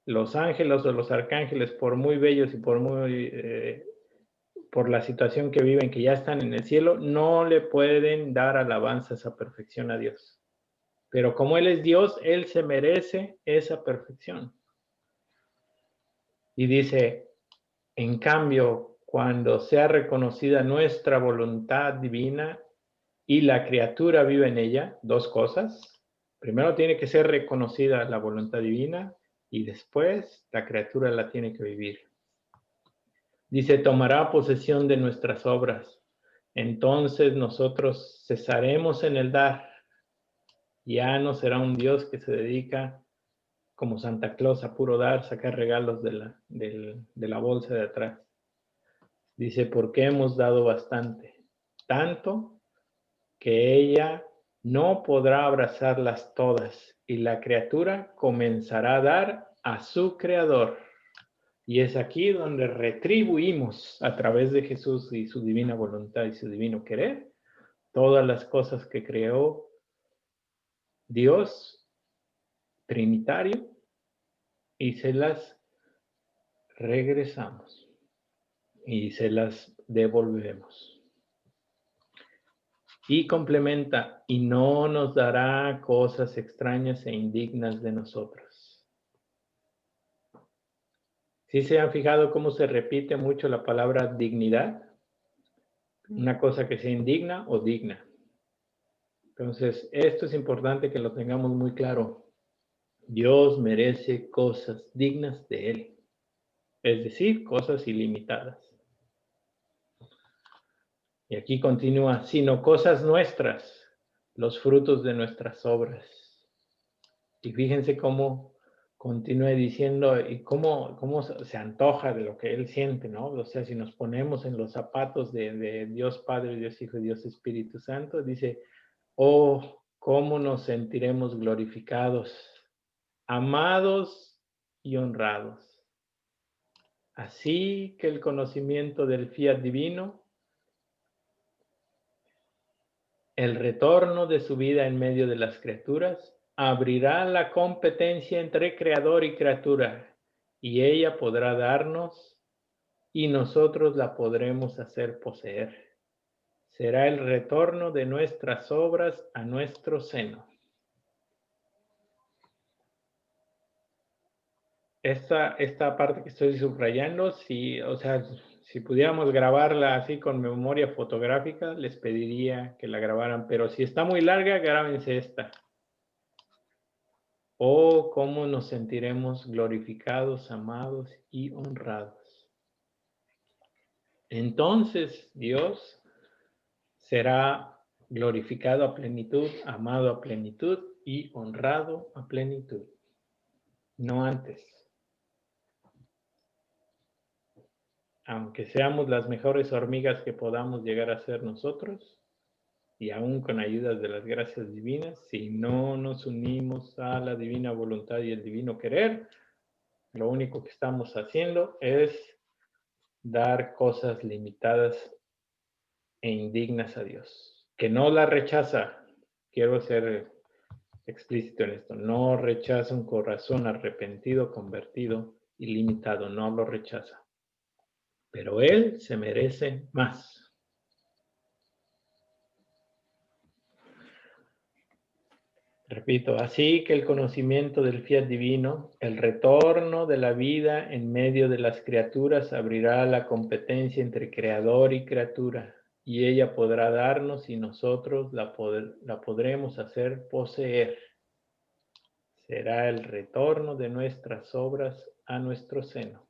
Los ángeles o los arcángeles, por muy bellos y por la situación que viven, que ya están en el cielo, no le pueden dar alabanzas a perfección a Dios. Pero como Él es Dios, Él se merece esa perfección. Y dice, en cambio, cuando sea reconocida nuestra voluntad divina y la criatura vive en ella, dos cosas. Primero tiene que ser reconocida la voluntad divina y después la criatura la tiene que vivir. Dice, tomará posesión de nuestras obras. Entonces nosotros cesaremos en el dar. Ya no será un Dios que se dedica como Santa Claus a puro dar, sacar regalos de la bolsa de atrás. Dice, porque hemos dado bastante, tanto que ella no podrá abrazarlas todas y la criatura comenzará a dar a su creador. Y es aquí donde retribuimos a través de Jesús y su divina voluntad y su divino querer todas las cosas que creó Dios Trinitario y se las regresamos y se las devolvemos. Y complementa, y no nos dará cosas extrañas e indignas de nosotros. ¿Sí se han fijado cómo se repite mucho la palabra dignidad? Una cosa que sea indigna o digna. Entonces, esto es importante que lo tengamos muy claro. Dios merece cosas dignas de Él, es decir, cosas ilimitadas. Y aquí continúa, sino cosas nuestras, los frutos de nuestras obras. Y fíjense cómo continúa diciendo y cómo se antoja de lo que Él siente, ¿no? O sea, si nos ponemos en los zapatos de Dios Padre, Dios Hijo y Dios Espíritu Santo, dice, oh, cómo nos sentiremos glorificados, amados y honrados. Así que el conocimiento del fiat divino, el retorno de su vida en medio de las criaturas, abrirá la competencia entre creador y criatura, y ella podrá darnos y nosotros la podremos hacer poseer. Será el retorno de nuestras obras a nuestro seno. esta parte que estoy subrayando, si, o sea, si pudiéramos grabarla así con memoria fotográfica, les pediría que la grabaran, pero si está muy larga, grábense esta. Oh, cómo nos sentiremos glorificados, amados y honrados. Entonces Dios será glorificado a plenitud, amado a plenitud y honrado a plenitud. No antes. Aunque seamos las mejores hormigas que podamos llegar a ser nosotros, y aún con ayudas de las gracias divinas, si no nos unimos a la divina voluntad y el divino querer, lo único que estamos haciendo es dar cosas limitadas e indignas a Dios. Que no la rechaza, quiero ser explícito en esto, no rechaza un corazón arrepentido, convertido y limitado, no lo rechaza. Pero Él se merece más. Repito, así que el conocimiento del fiat divino, el retorno de la vida en medio de las criaturas abrirá la competencia entre creador y criatura, y ella podrá darnos y nosotros la podremos hacer poseer. Será el retorno de nuestras obras a nuestro seno.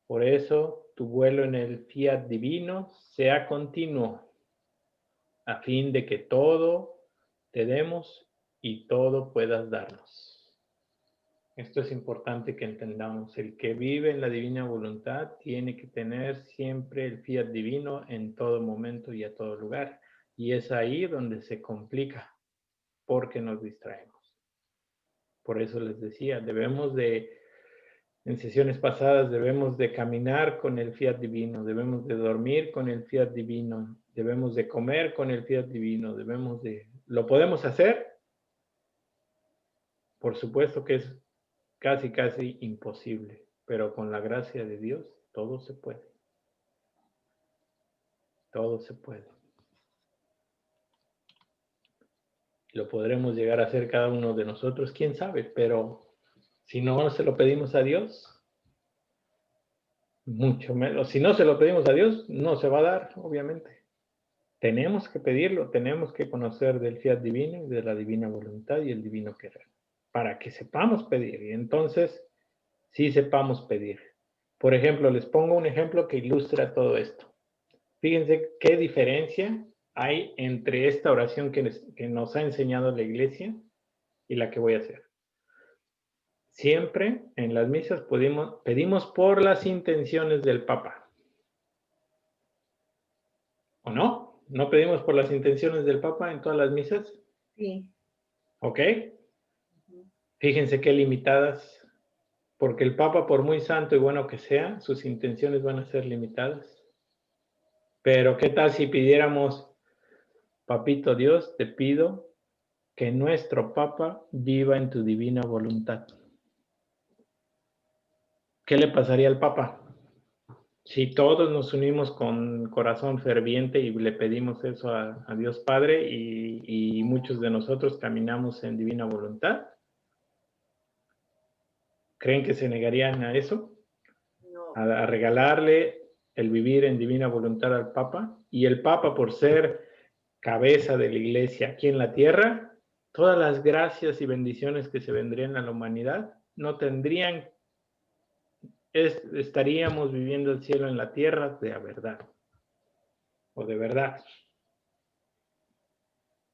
Por eso, tu vuelo en el fiat divino sea continuo, a fin de que todo te demos y todo puedas darnos. Esto es importante que entendamos. El que vive en la divina voluntad tiene que tener siempre el fiat divino en todo momento y a todo lugar. Y es ahí donde se complica, porque nos distraemos. Por eso les decía, en sesiones pasadas, debemos de caminar con el fiat divino, debemos de dormir con el fiat divino, debemos de comer con el fiat divino, ¿lo podemos hacer? Por supuesto que es casi imposible, pero con la gracia de Dios todo se puede. Todo se puede. Lo podremos llegar a hacer cada uno de nosotros, quién sabe, pero si no se lo pedimos a Dios, mucho menos. Si no se lo pedimos a Dios, no se va a dar, obviamente. Tenemos que pedirlo, tenemos que conocer del fiat divino, de la divina voluntad y el divino querer, para que sepamos pedir y entonces sí sepamos pedir. Por ejemplo, les pongo un ejemplo que ilustra todo esto. Fíjense qué diferencia hay entre esta oración que nos ha enseñado la iglesia y la que voy a hacer. Siempre en las misas pedimos por las intenciones del Papa. ¿O no? ¿No pedimos por las intenciones del Papa en todas las misas? Sí. ¿Ok? Fíjense qué limitadas, porque el Papa, por muy santo y bueno que sea, sus intenciones van a ser limitadas. Pero ¿qué tal si pidiéramos, Papito Dios, te pido que nuestro Papa viva en tu divina voluntad? ¿Qué le pasaría al Papa? Si todos nos unimos con corazón ferviente y le pedimos eso a Dios Padre y muchos de nosotros caminamos en divina voluntad, ¿creen que se negarían a eso? No. A regalarle el vivir en divina voluntad al Papa. Y el Papa, por ser cabeza de la iglesia aquí en la tierra, todas las gracias y bendiciones que se vendrían a la humanidad no tendrían, estaríamos viviendo el cielo en la tierra de verdad. O de verdad.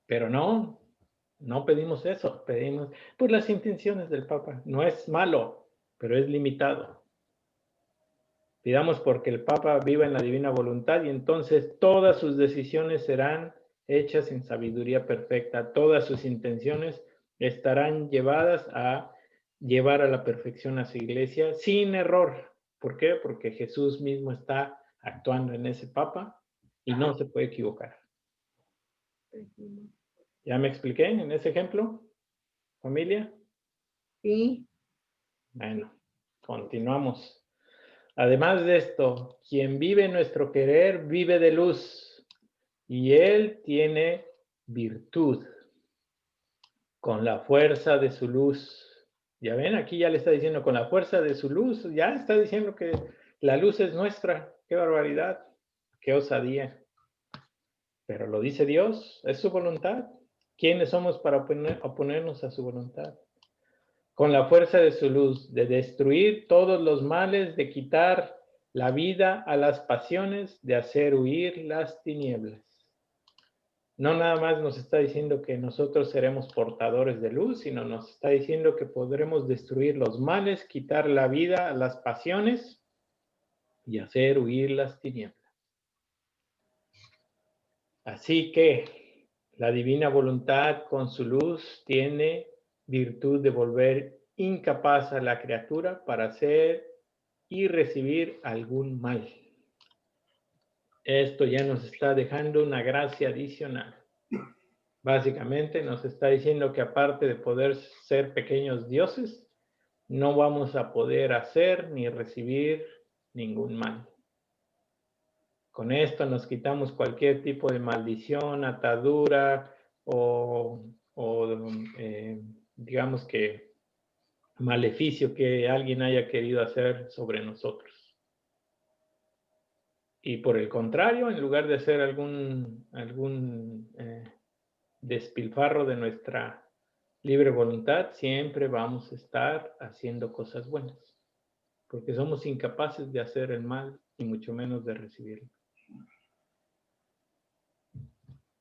Pero no pedimos eso, pedimos por las intenciones del Papa. No es malo, pero es limitado. Pidamos porque el Papa viva en la divina voluntad y entonces todas sus decisiones serán hechas en sabiduría perfecta. Todas sus intenciones estarán llevadas a llevar a la perfección a su iglesia sin error. ¿Por qué? Porque Jesús mismo está actuando en ese Papa y no se puede equivocar. ¿Ya me expliqué en ese ejemplo, familia? Sí. Bueno, continuamos. Además de esto, quien vive nuestro querer vive de luz y él tiene virtud. Con la fuerza de su luz Ya ven, aquí ya le está diciendo con la fuerza de su luz, ya está diciendo que la luz es nuestra. ¡Qué barbaridad! ¡Qué osadía! Pero lo dice Dios, es su voluntad. ¿Quiénes somos para oponernos a su voluntad? Con la fuerza de su luz, de destruir todos los males, de quitar la vida a las pasiones, de hacer huir las tinieblas. No nada más nos está diciendo que nosotros seremos portadores de luz, sino nos está diciendo que podremos destruir los males, quitar la vida a las pasiones y hacer huir las tinieblas. Así que la divina voluntad con su luz tiene virtud de volver incapaz a la criatura para hacer y recibir algún mal. Esto ya nos está dejando una gracia adicional. Básicamente nos está diciendo que aparte de poder ser pequeños dioses, no vamos a poder hacer ni recibir ningún mal. Con esto nos quitamos cualquier tipo de maldición, atadura o digamos que maleficio que alguien haya querido hacer sobre nosotros. Y por el contrario, en lugar de hacer algún despilfarro de nuestra libre voluntad, siempre vamos a estar haciendo cosas buenas, porque somos incapaces de hacer el mal y mucho menos de recibirlo.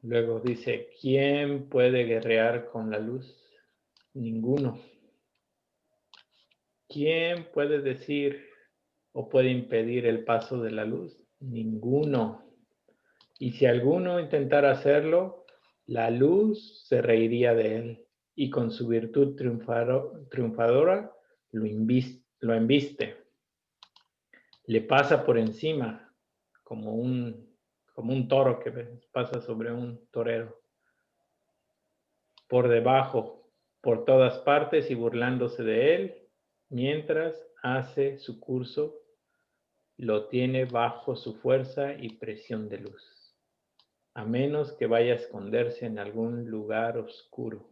Luego dice, ¿quién puede guerrear con la luz? Ninguno. ¿Quién puede decir o puede impedir el paso de la luz? Ninguno. Y si alguno intentara hacerlo, la luz se reiría de él y con su virtud triunfadora lo embiste. Le pasa por encima como un toro que pasa sobre un torero. Por debajo, por todas partes y burlándose de él, mientras hace su curso, lo tiene bajo su fuerza y presión de luz, a menos que vaya a esconderse en algún lugar oscuro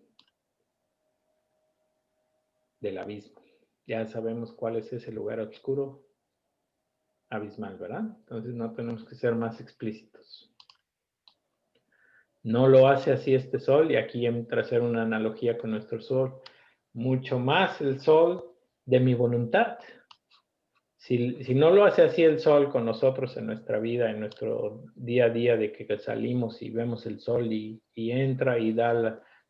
del abismo. Ya sabemos cuál es ese lugar oscuro, abismal, ¿verdad? Entonces no tenemos que ser más explícitos. No lo hace así este sol, y aquí entra a hacer una analogía con nuestro sol. Mucho más el sol de mi voluntad. Si no lo hace así el sol con nosotros en nuestra vida, en nuestro día a día, de que salimos y vemos el sol y entra y da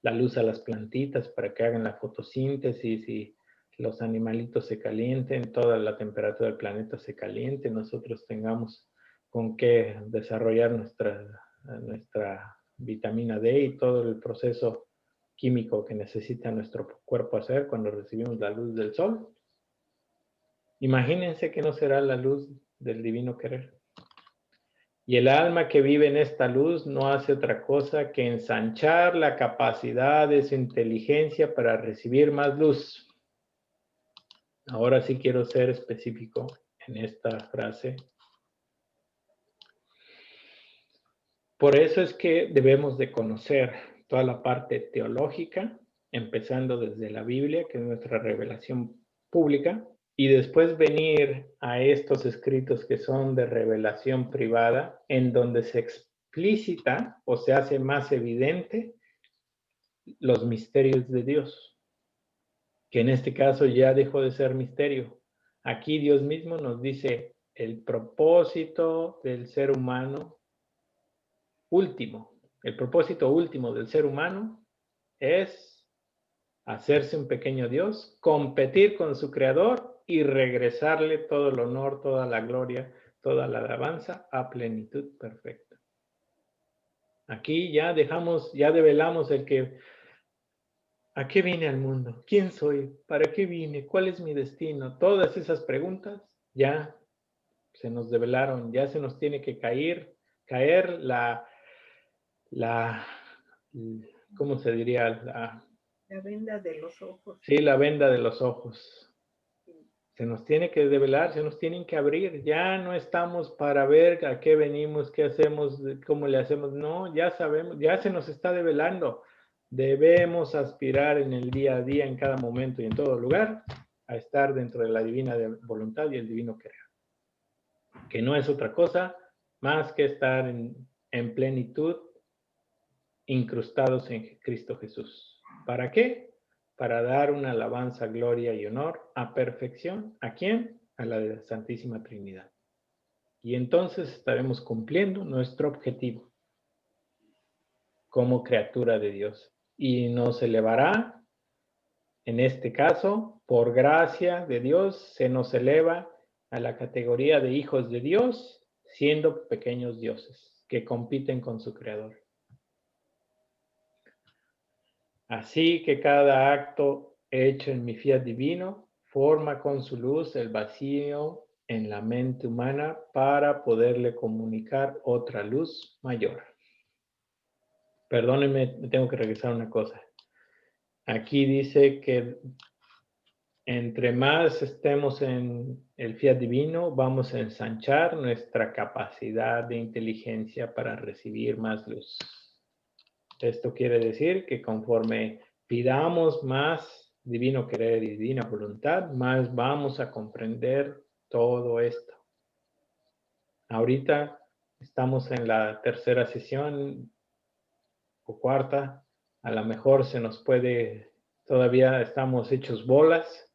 la luz a las plantitas para que hagan la fotosíntesis y los animalitos se calienten, toda la temperatura del planeta se caliente, nosotros tengamos con qué desarrollar nuestra vitamina D y todo el proceso químico que necesita nuestro cuerpo hacer cuando recibimos la luz del sol. Imagínense que no será la luz del divino querer. Y el alma que vive en esta luz no hace otra cosa que ensanchar la capacidad de su inteligencia para recibir más luz. Ahora sí quiero ser específico en esta frase. Por eso es que debemos de conocer toda la parte teológica, empezando desde la Biblia, que es nuestra revelación pública, y después venir a estos escritos que son de revelación privada, en donde se explicita o se hace más evidente los misterios de Dios, que en este caso ya dejó de ser misterio. Aquí Dios mismo nos dice el propósito del ser humano último. El propósito último del ser humano es hacerse un pequeño Dios, competir con su creador y regresarle todo el honor, toda la gloria, toda la alabanza a plenitud perfecta. Aquí ya develamos el que, ¿a qué vine al mundo? ¿Quién soy? ¿Para qué vine? ¿Cuál es mi destino? Todas esas preguntas ya se nos develaron, ya se nos tiene que caer ¿cómo se diría? La venda de los ojos. Sí, la venda de los ojos. Se nos tiene que develar, se nos tienen que abrir. Ya no estamos para ver a qué venimos, qué hacemos, cómo le hacemos. No, ya sabemos, ya se nos está develando. Debemos aspirar en el día a día, en cada momento y en todo lugar, a estar dentro de la divina voluntad y el divino querer. Que no es otra cosa más que estar en plenitud, incrustados en Cristo Jesús. ¿Para qué? Para dar una alabanza, gloria y honor a perfección. ¿A quién? A la de la Santísima Trinidad. Y entonces estaremos cumpliendo nuestro objetivo como criatura de Dios. Y nos elevará, en este caso, por gracia de Dios, se nos eleva a la categoría de hijos de Dios, siendo pequeños dioses que compiten con su Creador. Así que cada acto hecho en mi fiat divino forma con su luz el vacío en la mente humana para poderle comunicar otra luz mayor. Perdónenme, me tengo que regresar una cosa. Aquí dice que entre más estemos en el fiat divino, vamos a ensanchar nuestra capacidad de inteligencia para recibir más luz. Esto quiere decir que conforme pidamos más divino querer y divina voluntad, más vamos a comprender todo esto. Ahorita estamos en la tercera sesión o cuarta. A lo mejor se nos puede, todavía estamos hechos bolas,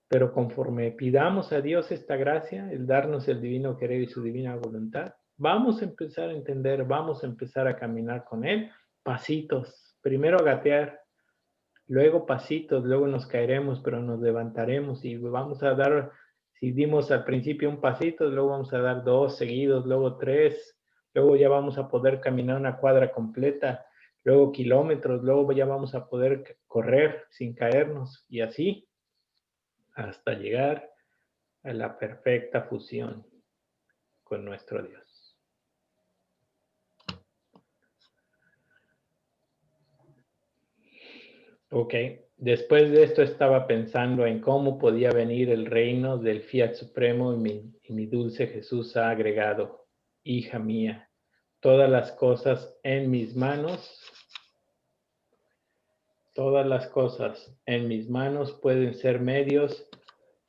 pero conforme pidamos a Dios esta gracia, el darnos el divino querer y su divina voluntad, vamos a empezar a entender, vamos a empezar a caminar con Él, pasitos. Primero gatear, luego pasitos, luego nos caeremos, pero nos levantaremos y vamos a dar, si dimos al principio un pasito, luego vamos a dar 2 seguidos, luego 3, luego ya vamos a poder caminar una cuadra completa, luego kilómetros, luego ya vamos a poder correr sin caernos y así hasta llegar a la perfecta fusión con nuestro Dios. Ok, después de esto estaba pensando en cómo podía venir el reino del Fiat Supremo y mi dulce Jesús ha agregado, hija mía, todas las cosas en mis manos pueden ser medios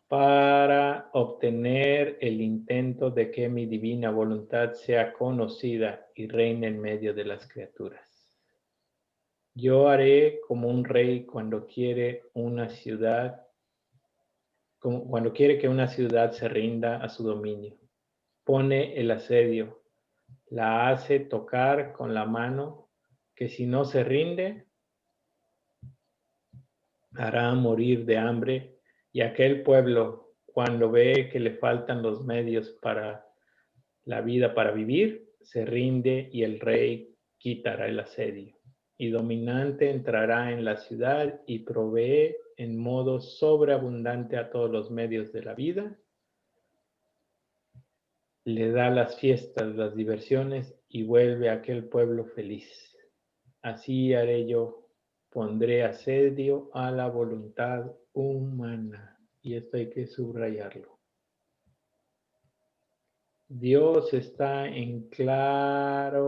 para obtener el intento de que mi divina voluntad sea conocida y reine en medio de las criaturas. Yo haré como un rey cuando quiere que una ciudad se rinda a su dominio. Pone el asedio, la hace tocar con la mano, que si no se rinde, hará morir de hambre, y aquel pueblo, cuando ve que le faltan los medios para la vida para vivir, se rinde y el rey quitará el asedio. Y dominante entrará en la ciudad y provee en modo sobreabundante a todos los medios de la vida. Le da las fiestas, las diversiones y vuelve a aquel pueblo feliz. Así haré yo. Pondré asedio a la voluntad humana. Y esto hay que subrayarlo. Dios está en clara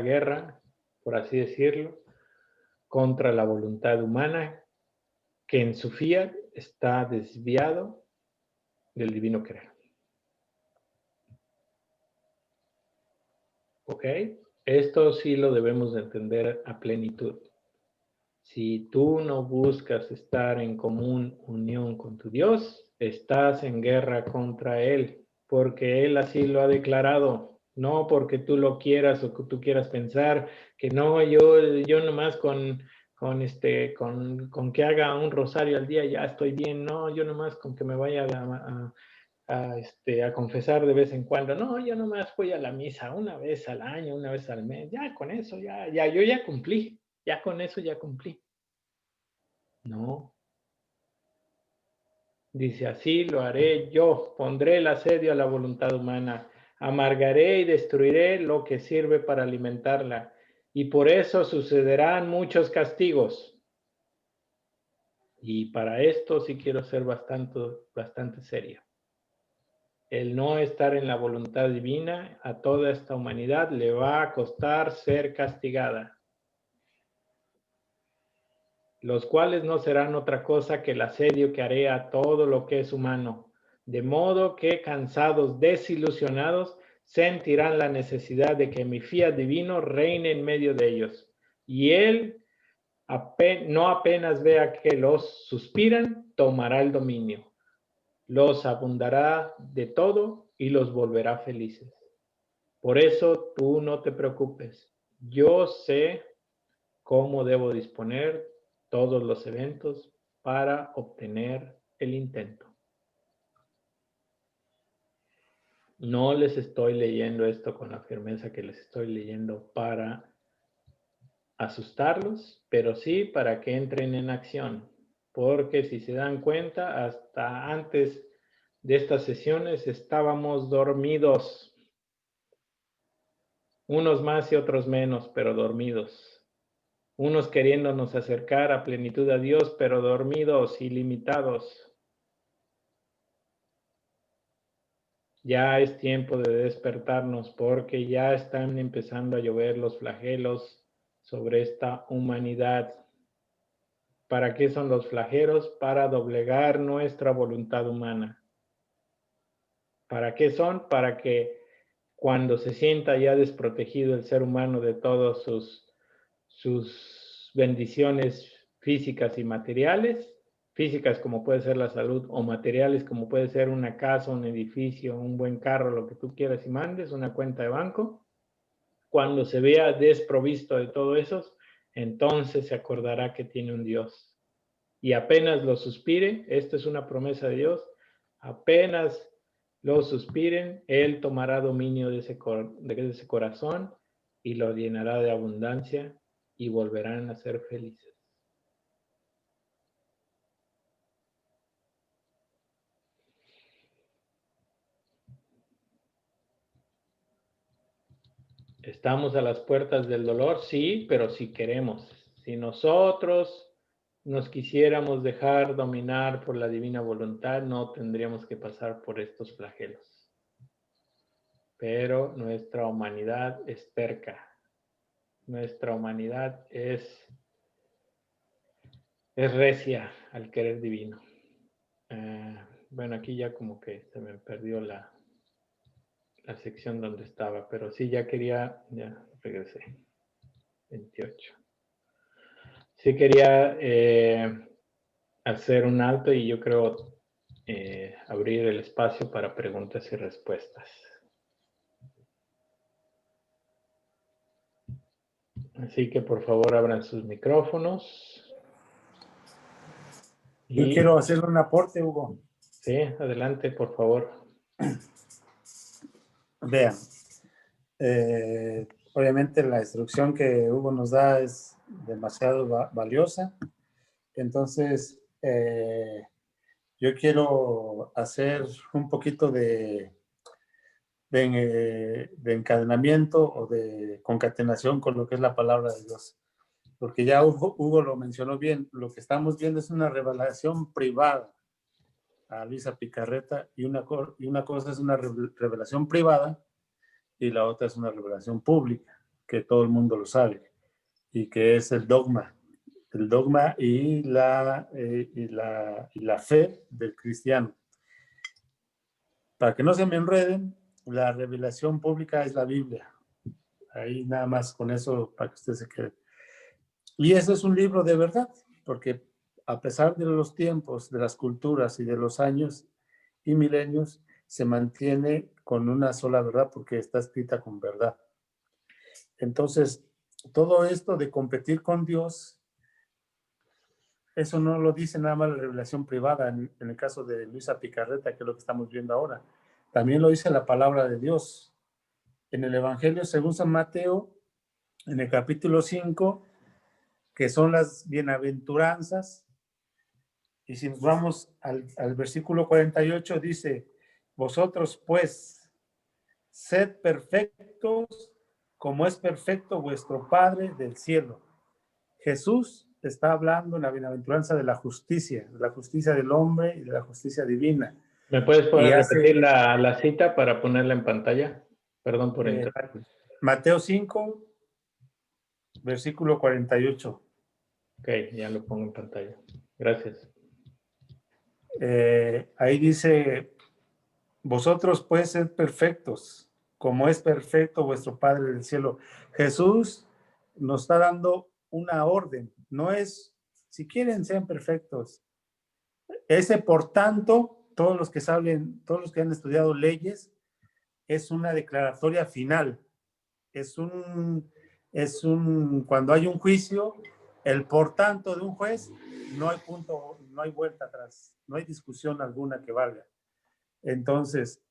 guerra, por así decirlo, contra la voluntad humana, que en su fiat está desviado del divino querer. ¿Ok? Esto sí lo debemos de entender a plenitud. Si tú no buscas estar en común unión con tu Dios, estás en guerra contra Él, porque Él así lo ha declarado. No porque tú lo quieras o que tú quieras pensar que no, yo nomás con que haga un rosario al día ya estoy bien. No, yo nomás con que me vaya a confesar de vez en cuando. No, yo nomás voy a la misa una vez al año, una vez al mes. Ya con eso, yo ya cumplí. Ya con eso ya cumplí. No. Dice, así lo haré yo. Pondré el asedio a la voluntad humana. Amargaré y destruiré lo que sirve para alimentarla. Y por eso sucederán muchos castigos. Y para esto sí quiero ser bastante serio. El no estar en la voluntad divina a toda esta humanidad le va a costar ser castigada. los cuales no serán otra cosa que el asedio que haré a todo lo que es humano, de modo que cansados, desilusionados, sentirán la necesidad de que mi fiat divino reine en medio de ellos. Y él, no apenas vea que los suspiran, tomará el dominio, los abundará de todo y los volverá felices. Por eso tú no te preocupes. Yo sé cómo debo disponer todos los eventos para obtener el intento. No les estoy leyendo esto con la firmeza que les estoy leyendo para asustarlos, pero sí para que entren en acción. Porque si se dan cuenta, hasta antes de estas sesiones estábamos dormidos. Unos más y otros menos, pero dormidos. Unos queriéndonos acercar a plenitud a Dios, pero dormidos y limitados. Ya es tiempo de despertarnos porque ya están empezando a llover los flagelos sobre esta humanidad. ¿Para qué son los flagelos? Para doblegar nuestra voluntad humana. ¿Para qué son? Para que cuando se sienta ya desprotegido el ser humano de todas sus bendiciones físicas y materiales, físicas como puede ser la salud, o materiales como puede ser una casa, un edificio, un buen carro, lo que tú quieras y mandes, una cuenta de banco, cuando se vea desprovisto de todo eso, entonces se acordará que tiene un Dios. Y apenas lo suspire, esta es una promesa de Dios, apenas lo suspiren, Él tomará dominio de ese corazón y lo llenará de abundancia y volverán a ser felices. ¿Estamos a las puertas del dolor? Sí, pero si queremos. Si nosotros nos quisiéramos dejar dominar por la divina voluntad, no tendríamos que pasar por estos flagelos. Pero nuestra humanidad es terca. Nuestra humanidad es recia al querer divino. Bueno, aquí ya como que se me perdió la sección donde estaba, pero sí ya regresé. 28. Sí quería hacer un alto y yo creo abrir el espacio para preguntas y respuestas. Así que por favor abran sus micrófonos. Yo quiero hacer un aporte, Hugo. Sí, adelante, por favor. Vean, obviamente la instrucción que Hugo nos da es demasiado valiosa. Entonces, yo quiero hacer un poquito de encadenamiento o de concatenación con lo que es la palabra de Dios. Porque ya Hugo lo mencionó bien, lo que estamos viendo es una revelación privada a Luisa Picarreta y una cosa es una revelación privada y la otra es una revelación pública, que todo el mundo lo sabe, y que es el dogma y la fe del cristiano. Para que no se me enreden, la revelación pública es la Biblia. Ahí nada más con eso para que usted se quede. Y eso es un libro de verdad, porque a pesar de los tiempos, de las culturas y de los años y milenios, se mantiene con una sola verdad porque está escrita con verdad. Entonces, todo esto de competir con Dios, eso no lo dice nada más la revelación privada en el caso de Luisa Picarreta, que es lo que estamos viendo ahora. También lo dice la palabra de Dios. En el Evangelio según San Mateo, en el capítulo 5, que son las bienaventuranzas, y si nos vamos al versículo 48, dice, vosotros pues, sed perfectos como es perfecto vuestro Padre del cielo. Jesús está hablando en la bienaventuranza de la justicia del hombre y de la justicia divina. ¿Me puedes repetir la cita para ponerla en pantalla? Perdón por interrumpir. Mateo 5, versículo 48. Ok, ya lo pongo en pantalla. Gracias. Ahí dice, vosotros pueden ser perfectos, como es perfecto vuestro Padre del cielo. Jesús nos está dando una orden, no es, si quieren, sean perfectos. Ese, por tanto, todos los que saben, todos los que han estudiado leyes, es una declaratoria final. Cuando hay un juicio, el por tanto de un juez, no hay punto, no hay vuelta atrás, no hay discusión alguna que valga. Entonces,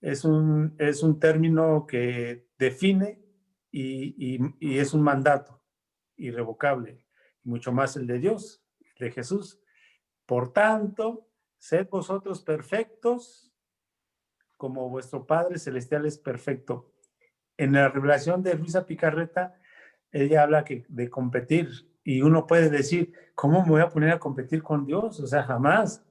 es un término que define y es un mandato irrevocable, mucho más el de Dios, de Jesús. Por tanto, sed vosotros perfectos como vuestro Padre Celestial es perfecto. En la revelación de Luisa Picarreta, ella habla de competir y uno puede decir, ¿cómo me voy a poner a competir con Dios? O sea, jamás.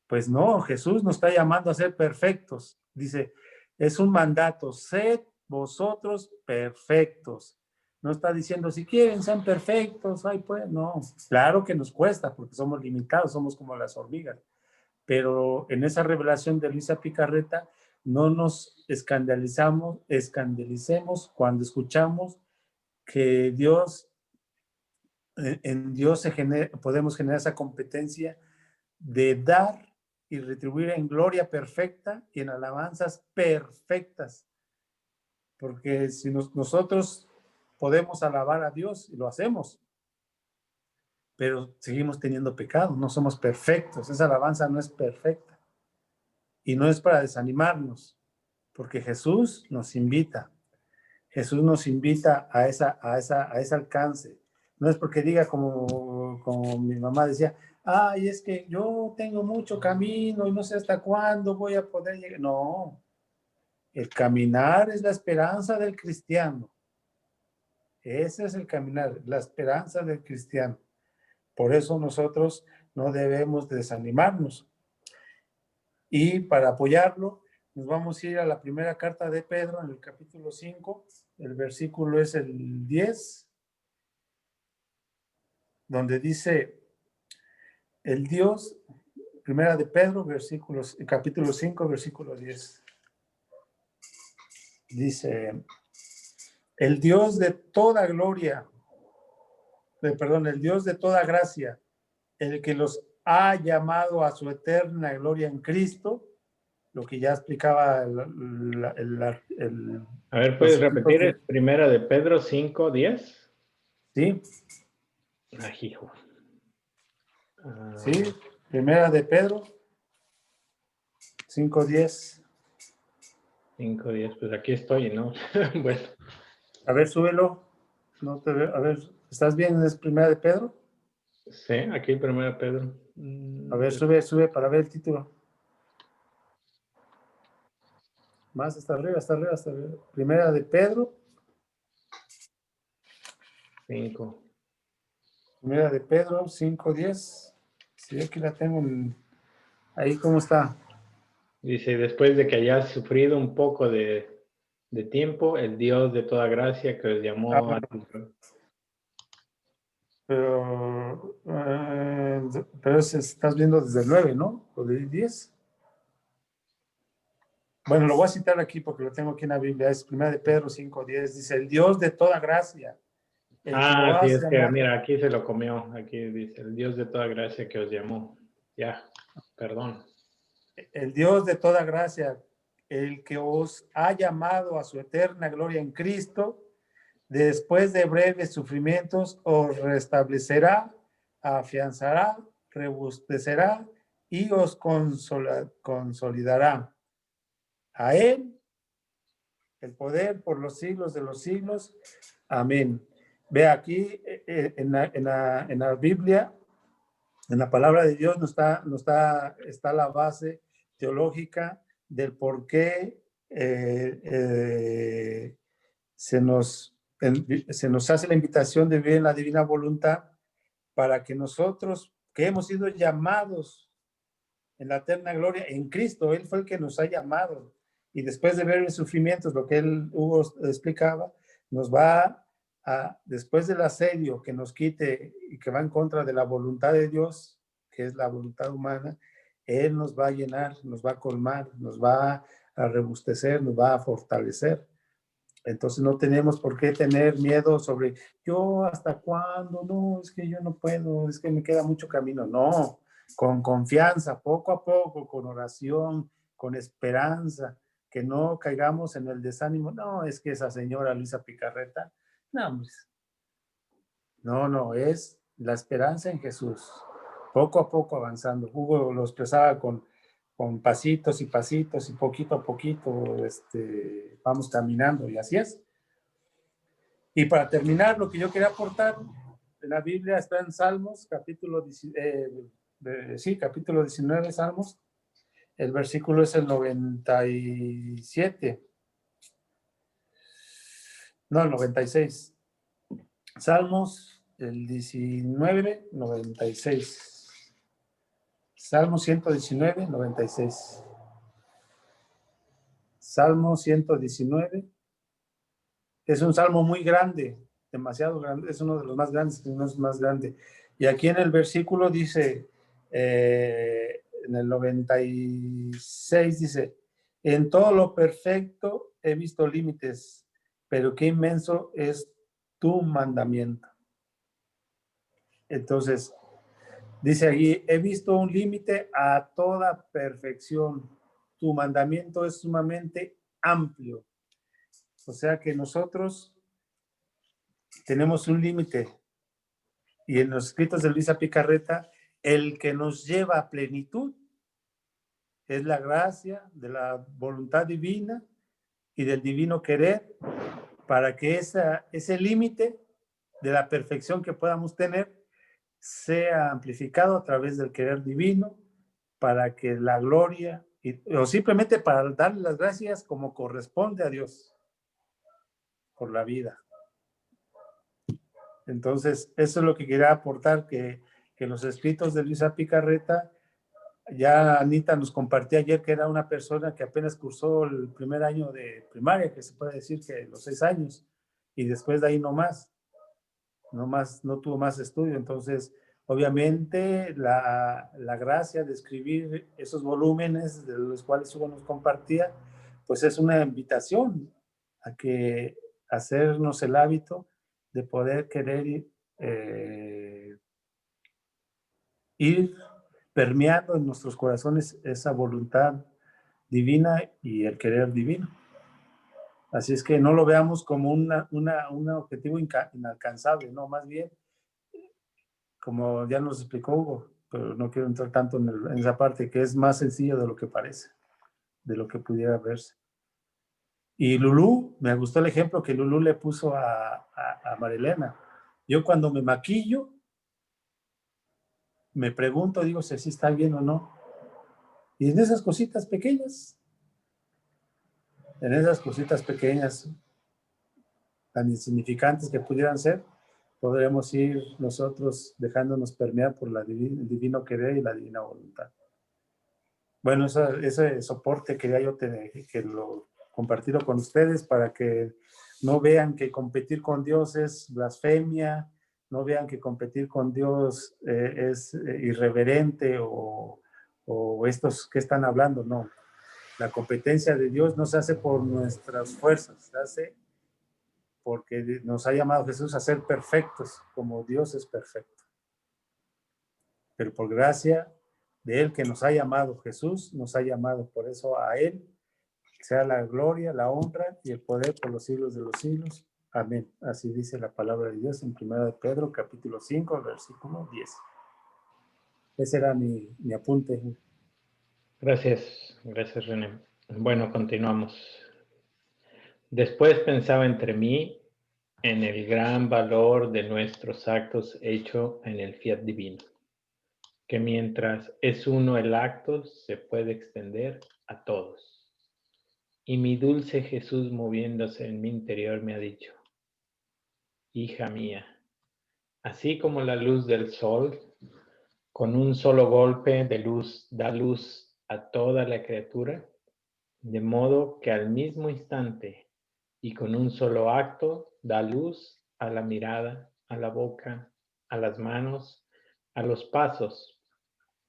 Pues no, Jesús nos está llamando a ser perfectos. Dice, es un mandato, sed vosotros perfectos. No está diciendo, si quieren, sean perfectos. Ay, pues, no. Claro que nos cuesta porque somos limitados, somos como las hormigas. Pero en esa revelación de Luisa Picarreta, no nos escandalicemos cuando escuchamos que Dios, en Dios podemos generar esa competencia de dar y retribuir en gloria perfecta y en alabanzas perfectas. Porque si nosotros podemos alabar a Dios, y lo hacemos, pero seguimos teniendo pecado, no somos perfectos, esa alabanza no es perfecta. Y no es para desanimarnos, porque Jesús nos invita a ese alcance. No es porque diga como mi mamá decía, ay, es que yo tengo mucho camino y no sé hasta cuándo voy a poder llegar. No, el caminar es la esperanza del cristiano. Ese es el caminar, la esperanza del cristiano. Por eso nosotros no debemos desanimarnos. Y para apoyarlo, nos vamos a ir a la primera carta de Pedro en el capítulo 5, el versículo es el 10, donde dice, el Dios, primera de Pedro, capítulo 5, versículo 10, dice, el Dios de toda gloria, el Dios de toda gracia, el que los ha llamado a su eterna gloria en Cristo, lo que ya explicaba A ver, ¿puedes repetir? ¿Es primera de Pedro 5:10? Sí. Hijo. Sí, primera de Pedro 5:10. 5:10, pues aquí estoy, ¿no? Bueno. A ver, súbelo. No te veo. A ver, ¿estás bien? ¿Es primera de Pedro? Sí, aquí primera de Pedro. A ver, sube para ver el título. Más hasta arriba. Primera de Pedro. 5. Primera de Pedro 5:10. Sí, aquí la tengo. Ahí, ¿cómo está? Dice, después de que hayas sufrido un poco de tiempo, el Dios de toda gracia que os llamó a... Pero estás viendo desde el 9, ¿no? O del 10. Bueno, lo voy a citar aquí porque lo tengo aquí en la Biblia. Es primera de Pedro 5:10. Dice, el Dios de toda gracia. Sí, es que mira, aquí se lo comió. Aquí dice, el Dios de toda gracia que os llamó. Ya, perdón. El Dios de toda gracia, el que os ha llamado a su eterna gloria en Cristo, después de breves sufrimientos, os restablecerá, afianzará, robustecerá y os consolidará. A Él, el poder por los siglos de los siglos. Amén. Ve aquí en la Biblia, en la palabra de Dios, está la base teológica del por qué se nos hace la invitación de vivir en la divina voluntad para que nosotros, que hemos sido llamados en la eterna gloria en Cristo, Él fue el que nos ha llamado. Y después de ver los sufrimientos, lo que Hugo explicaba, nos va después del asedio que nos quite y que va en contra de la voluntad de Dios, que es la voluntad humana, Él nos va a llenar, nos va a colmar, nos va a robustecer, nos va a fortalecer. Entonces no tenemos por qué tener miedo sobre yo hasta cuándo, no, es que yo no puedo, es que me queda mucho camino. No, con confianza, poco a poco, con oración, con esperanza, que no caigamos en el desánimo. No, es que esa señora Luisa Picarreta, no, pues, no, es la esperanza en Jesús, poco a poco avanzando. Hugo lo expresaba con pasitos y pasitos y poquito a poquito vamos caminando y así es. Y para terminar, lo que yo quería aportar, la Biblia está en Salmos, capítulo 19, Salmos, el versículo es el 97, no, el 96. Salmos, el 19, 96. Salmo 119, 96. Salmo 119. Es un salmo muy grande, demasiado grande, es uno de los más grandes, si no es más grande. Y aquí en el versículo dice, en el 96 dice, en todo lo perfecto he visto límites, pero qué inmenso es tu mandamiento. Entonces, dice allí, he visto un límite a toda perfección. Tu mandamiento es sumamente amplio. O sea que nosotros tenemos un límite. Y en los escritos de Luisa Picarreta, el que nos lleva a plenitud es la gracia de la voluntad divina y del divino querer para que ese límite de la perfección que podamos tener sea amplificado a través del querer divino para que la gloria, o simplemente para darle las gracias como corresponde a Dios por la vida. Entonces, eso es lo que quería aportar, que los escritos de Luisa Picarreta, ya Anita nos compartía ayer que era una persona que apenas cursó el primer año de primaria, que se puede decir que los 6 años, y después de ahí no tuvo más estudio. Entonces, obviamente, la gracia de escribir esos volúmenes de los cuales Hugo nos compartía, pues es una invitación a que hacernos el hábito de poder querer ir permeando en nuestros corazones esa voluntad divina y el querer divino. Así es que no lo veamos como un objetivo inalcanzable, no, más bien, como ya nos explicó Hugo, pero no quiero entrar tanto en esa parte, que es más sencillo de lo que parece, de lo que pudiera verse. Y Lulú, me gustó el ejemplo que Lulú le puso a Marilena. Yo cuando me maquillo, me pregunto, digo, si así está bien o no. Y en esas cositas pequeñas, tan insignificantes que pudieran ser, podremos ir nosotros dejándonos permear por el divino querer y la divina voluntad. Bueno, ese soporte quería yo tener, que lo compartido con ustedes para que no vean que competir con Dios es blasfemia, no vean que competir con Dios es irreverente o estos que están hablando, no. La competencia de Dios no se hace por nuestras fuerzas, se hace porque nos ha llamado Jesús a ser perfectos, como Dios es perfecto. Pero por gracia de Él que nos ha llamado, Jesús nos ha llamado, por eso a Él sea la gloria, la honra y el poder por los siglos de los siglos. Amén. Así dice la palabra de Dios en 1 de Pedro, capítulo 5, versículo 10. Ese era mi apunte. Gracias René. Bueno, continuamos. Después pensaba entre mí en el gran valor de nuestros actos hecho en el fiat divino, que mientras es uno el acto, se puede extender a todos. Y mi dulce Jesús, moviéndose en mi interior, me ha dicho: hija mía, así como la luz del sol, con un solo golpe de luz da luz a toda la criatura, de modo que al mismo instante y con un solo acto da luz a la mirada, a la boca, a las manos, a los pasos,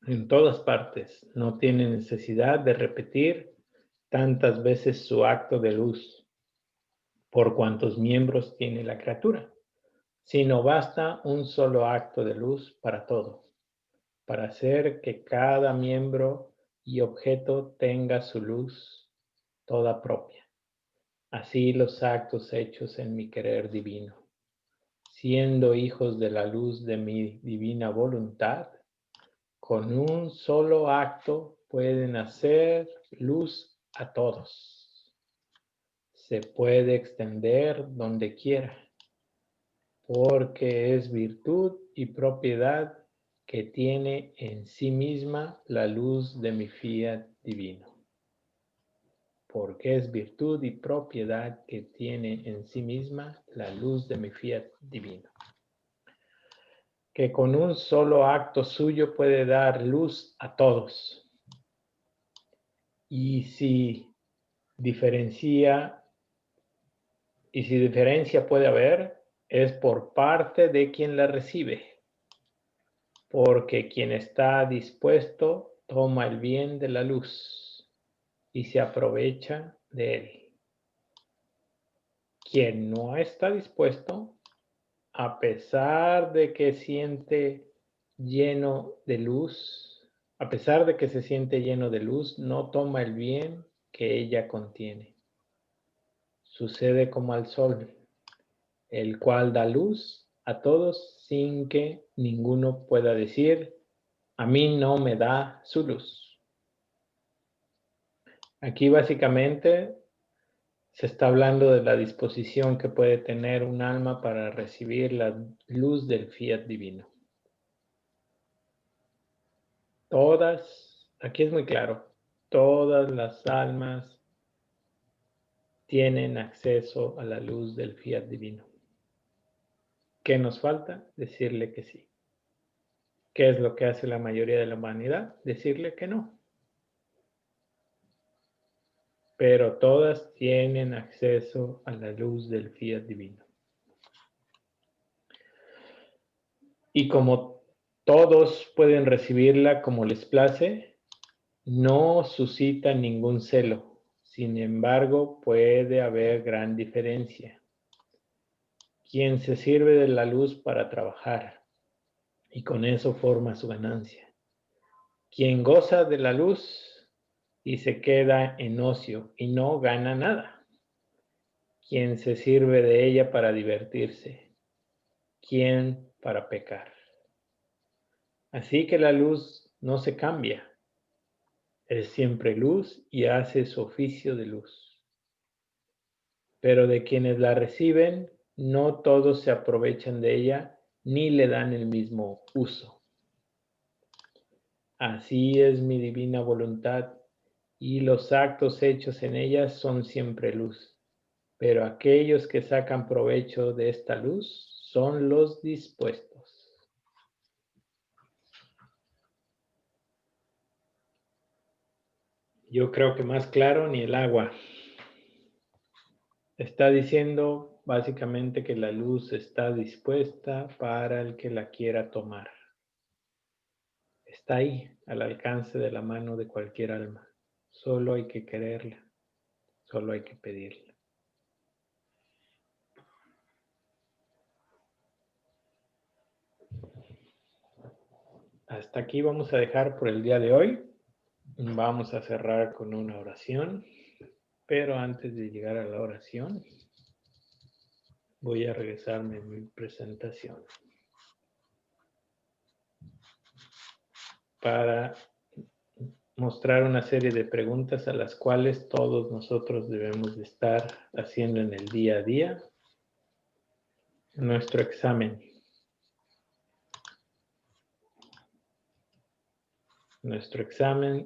en todas partes. No tiene necesidad de repetir tantas veces su acto de luz, por cuantos miembros tiene la criatura, sino basta un solo acto de luz para todo, para hacer que cada miembro y objeto tenga su luz toda propia. Así los actos hechos en mi querer divino, siendo hijos de la luz de mi divina voluntad, con un solo acto pueden hacer luz a todos. Se puede extender donde quiera, porque es virtud y propiedad que tiene en sí misma la luz de mi fiat divino. Porque es virtud y propiedad que tiene en sí misma la luz de mi fiat divino. Que con un solo acto suyo puede dar luz a todos. Y si diferencia puede haber, es por parte de quien la recibe. Porque quien está dispuesto toma el bien de la luz y se aprovecha de él. Quien no está dispuesto, a pesar de que se siente lleno de luz, no toma el bien que ella contiene. Sucede como al sol, el cual da luz a todos sin que ninguno pueda decir, a mí no me da su luz. Aquí básicamente se está hablando de la disposición que puede tener un alma para recibir la luz del fiat divino. Aquí es muy claro, todas las almas tienen acceso a la luz del fiat divino. ¿Qué nos falta? Decirle que sí. ¿Qué es lo que hace la mayoría de la humanidad? Decirle que no. Pero todas tienen acceso a la luz del fiat divino. Y como todos pueden recibirla como les place, no suscita ningún celo. Sin embargo, puede haber gran diferencia. Quien se sirve de la luz para trabajar y con eso forma su ganancia. Quien goza de la luz y se queda en ocio y no gana nada. Quien se sirve de ella para divertirse. Quien para pecar. Así que la luz no se cambia. Es siempre luz y hace su oficio de luz. Pero de quienes la reciben, no todos se aprovechan de ella ni le dan el mismo uso. Así es mi divina voluntad y los actos hechos en ella son siempre luz. Pero aquellos que sacan provecho de esta luz son los dispuestos. Yo creo que más claro ni el agua. Está diciendo básicamente que la luz está dispuesta para el que la quiera tomar. Está ahí, al alcance de la mano de cualquier alma. Solo hay que quererla. Solo hay que pedirla. Hasta aquí vamos a dejar por el día de hoy. Vamos a cerrar con una oración. Pero antes de llegar a la oración, voy a regresarme a mi presentación. Para mostrar una serie de preguntas a las cuales todos nosotros debemos de estar haciendo en el día a día. Nuestro examen. Nuestro examen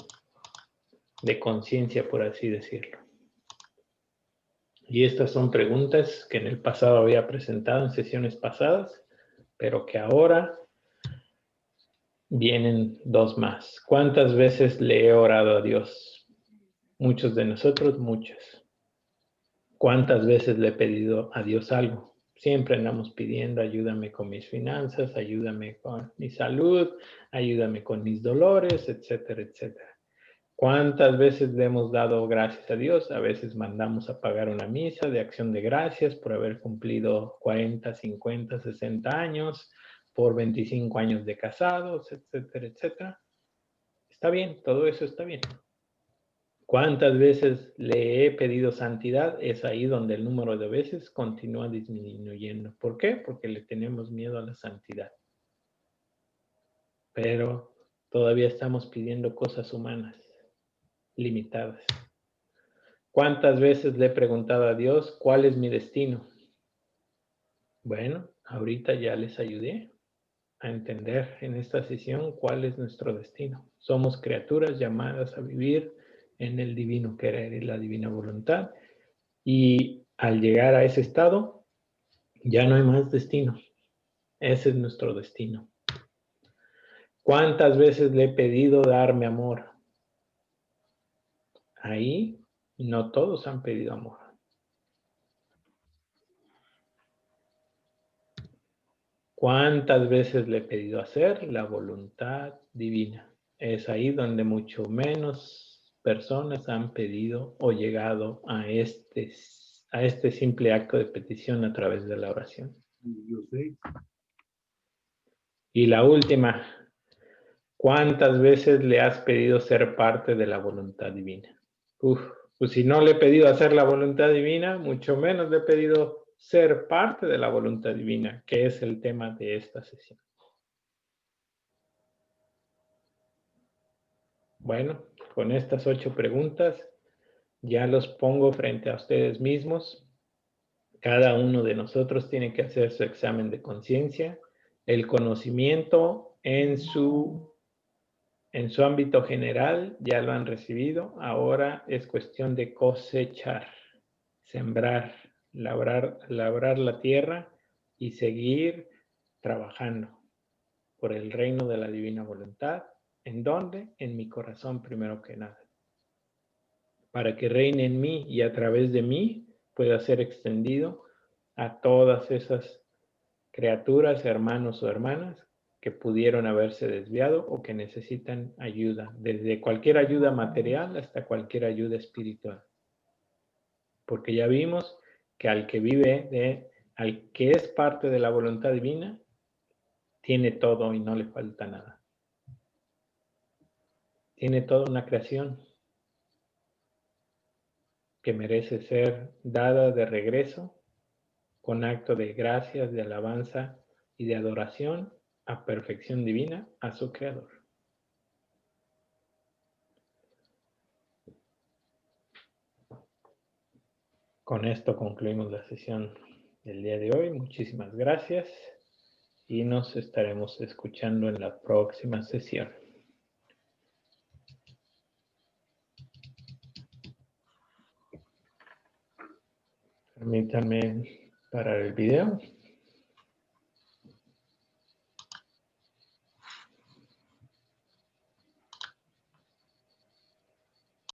de conciencia, por así decirlo. Y estas son preguntas que en el pasado había presentado en sesiones pasadas, pero que ahora vienen dos más. ¿Cuántas veces le he orado a Dios? Muchos de nosotros, muchas. ¿Cuántas veces le he pedido a Dios algo? Siempre andamos pidiendo, ayúdame con mis finanzas, ayúdame con mi salud, ayúdame con mis dolores, etcétera, etcétera. ¿Cuántas veces le hemos dado gracias a Dios? A veces mandamos a pagar una misa de acción de gracias por haber cumplido 40, 50, 60 años, por 25 años de casados, etcétera, etcétera. Está bien, todo eso está bien. ¿Cuántas veces le he pedido santidad? Es ahí donde el número de veces continúa disminuyendo. ¿Por qué? Porque le tenemos miedo a la santidad. Pero todavía estamos pidiendo cosas humanas, limitadas. ¿Cuántas veces le he preguntado a Dios cuál es mi destino? Bueno, ahorita ya les ayudé a entender en esta sesión cuál es nuestro destino. Somos criaturas llamadas a vivir en el divino querer y la divina voluntad. Y al llegar a ese estado, ya no hay más destino. Ese es nuestro destino. ¿Cuántas veces le he pedido darme amor? Ahí no todos han pedido amor. ¿Cuántas veces le he pedido hacer la voluntad divina? Es ahí donde mucho menos personas han pedido o llegado a este simple acto de petición a través de la oración. Y la última, ¿cuántas veces le has pedido ser parte de la voluntad divina? Pues si no le he pedido hacer la voluntad divina, mucho menos le he pedido ser parte de la voluntad divina, que es el tema de esta sesión. Bueno, con estas 8 preguntas ya los pongo frente a ustedes mismos. Cada uno de nosotros tiene que hacer su examen de conciencia. El conocimiento en su ámbito general ya lo han recibido. Ahora es cuestión de cosechar, sembrar, labrar la tierra y seguir trabajando por el reino de la divina voluntad. ¿En dónde? En mi corazón primero que nada. Para que reine en mí y a través de mí pueda ser extendido a todas esas criaturas, hermanos o hermanas que pudieron haberse desviado o que necesitan ayuda, desde cualquier ayuda material hasta cualquier ayuda espiritual. Porque ya vimos que al que es parte de la voluntad divina, tiene todo y no le falta nada. Tiene toda una creación que merece ser dada de regreso con acto de gracias, de alabanza y de adoración a perfección divina a su Creador. Con esto concluimos la sesión del día de hoy. Muchísimas gracias y nos estaremos escuchando en la próxima sesión. Permítanme parar el video.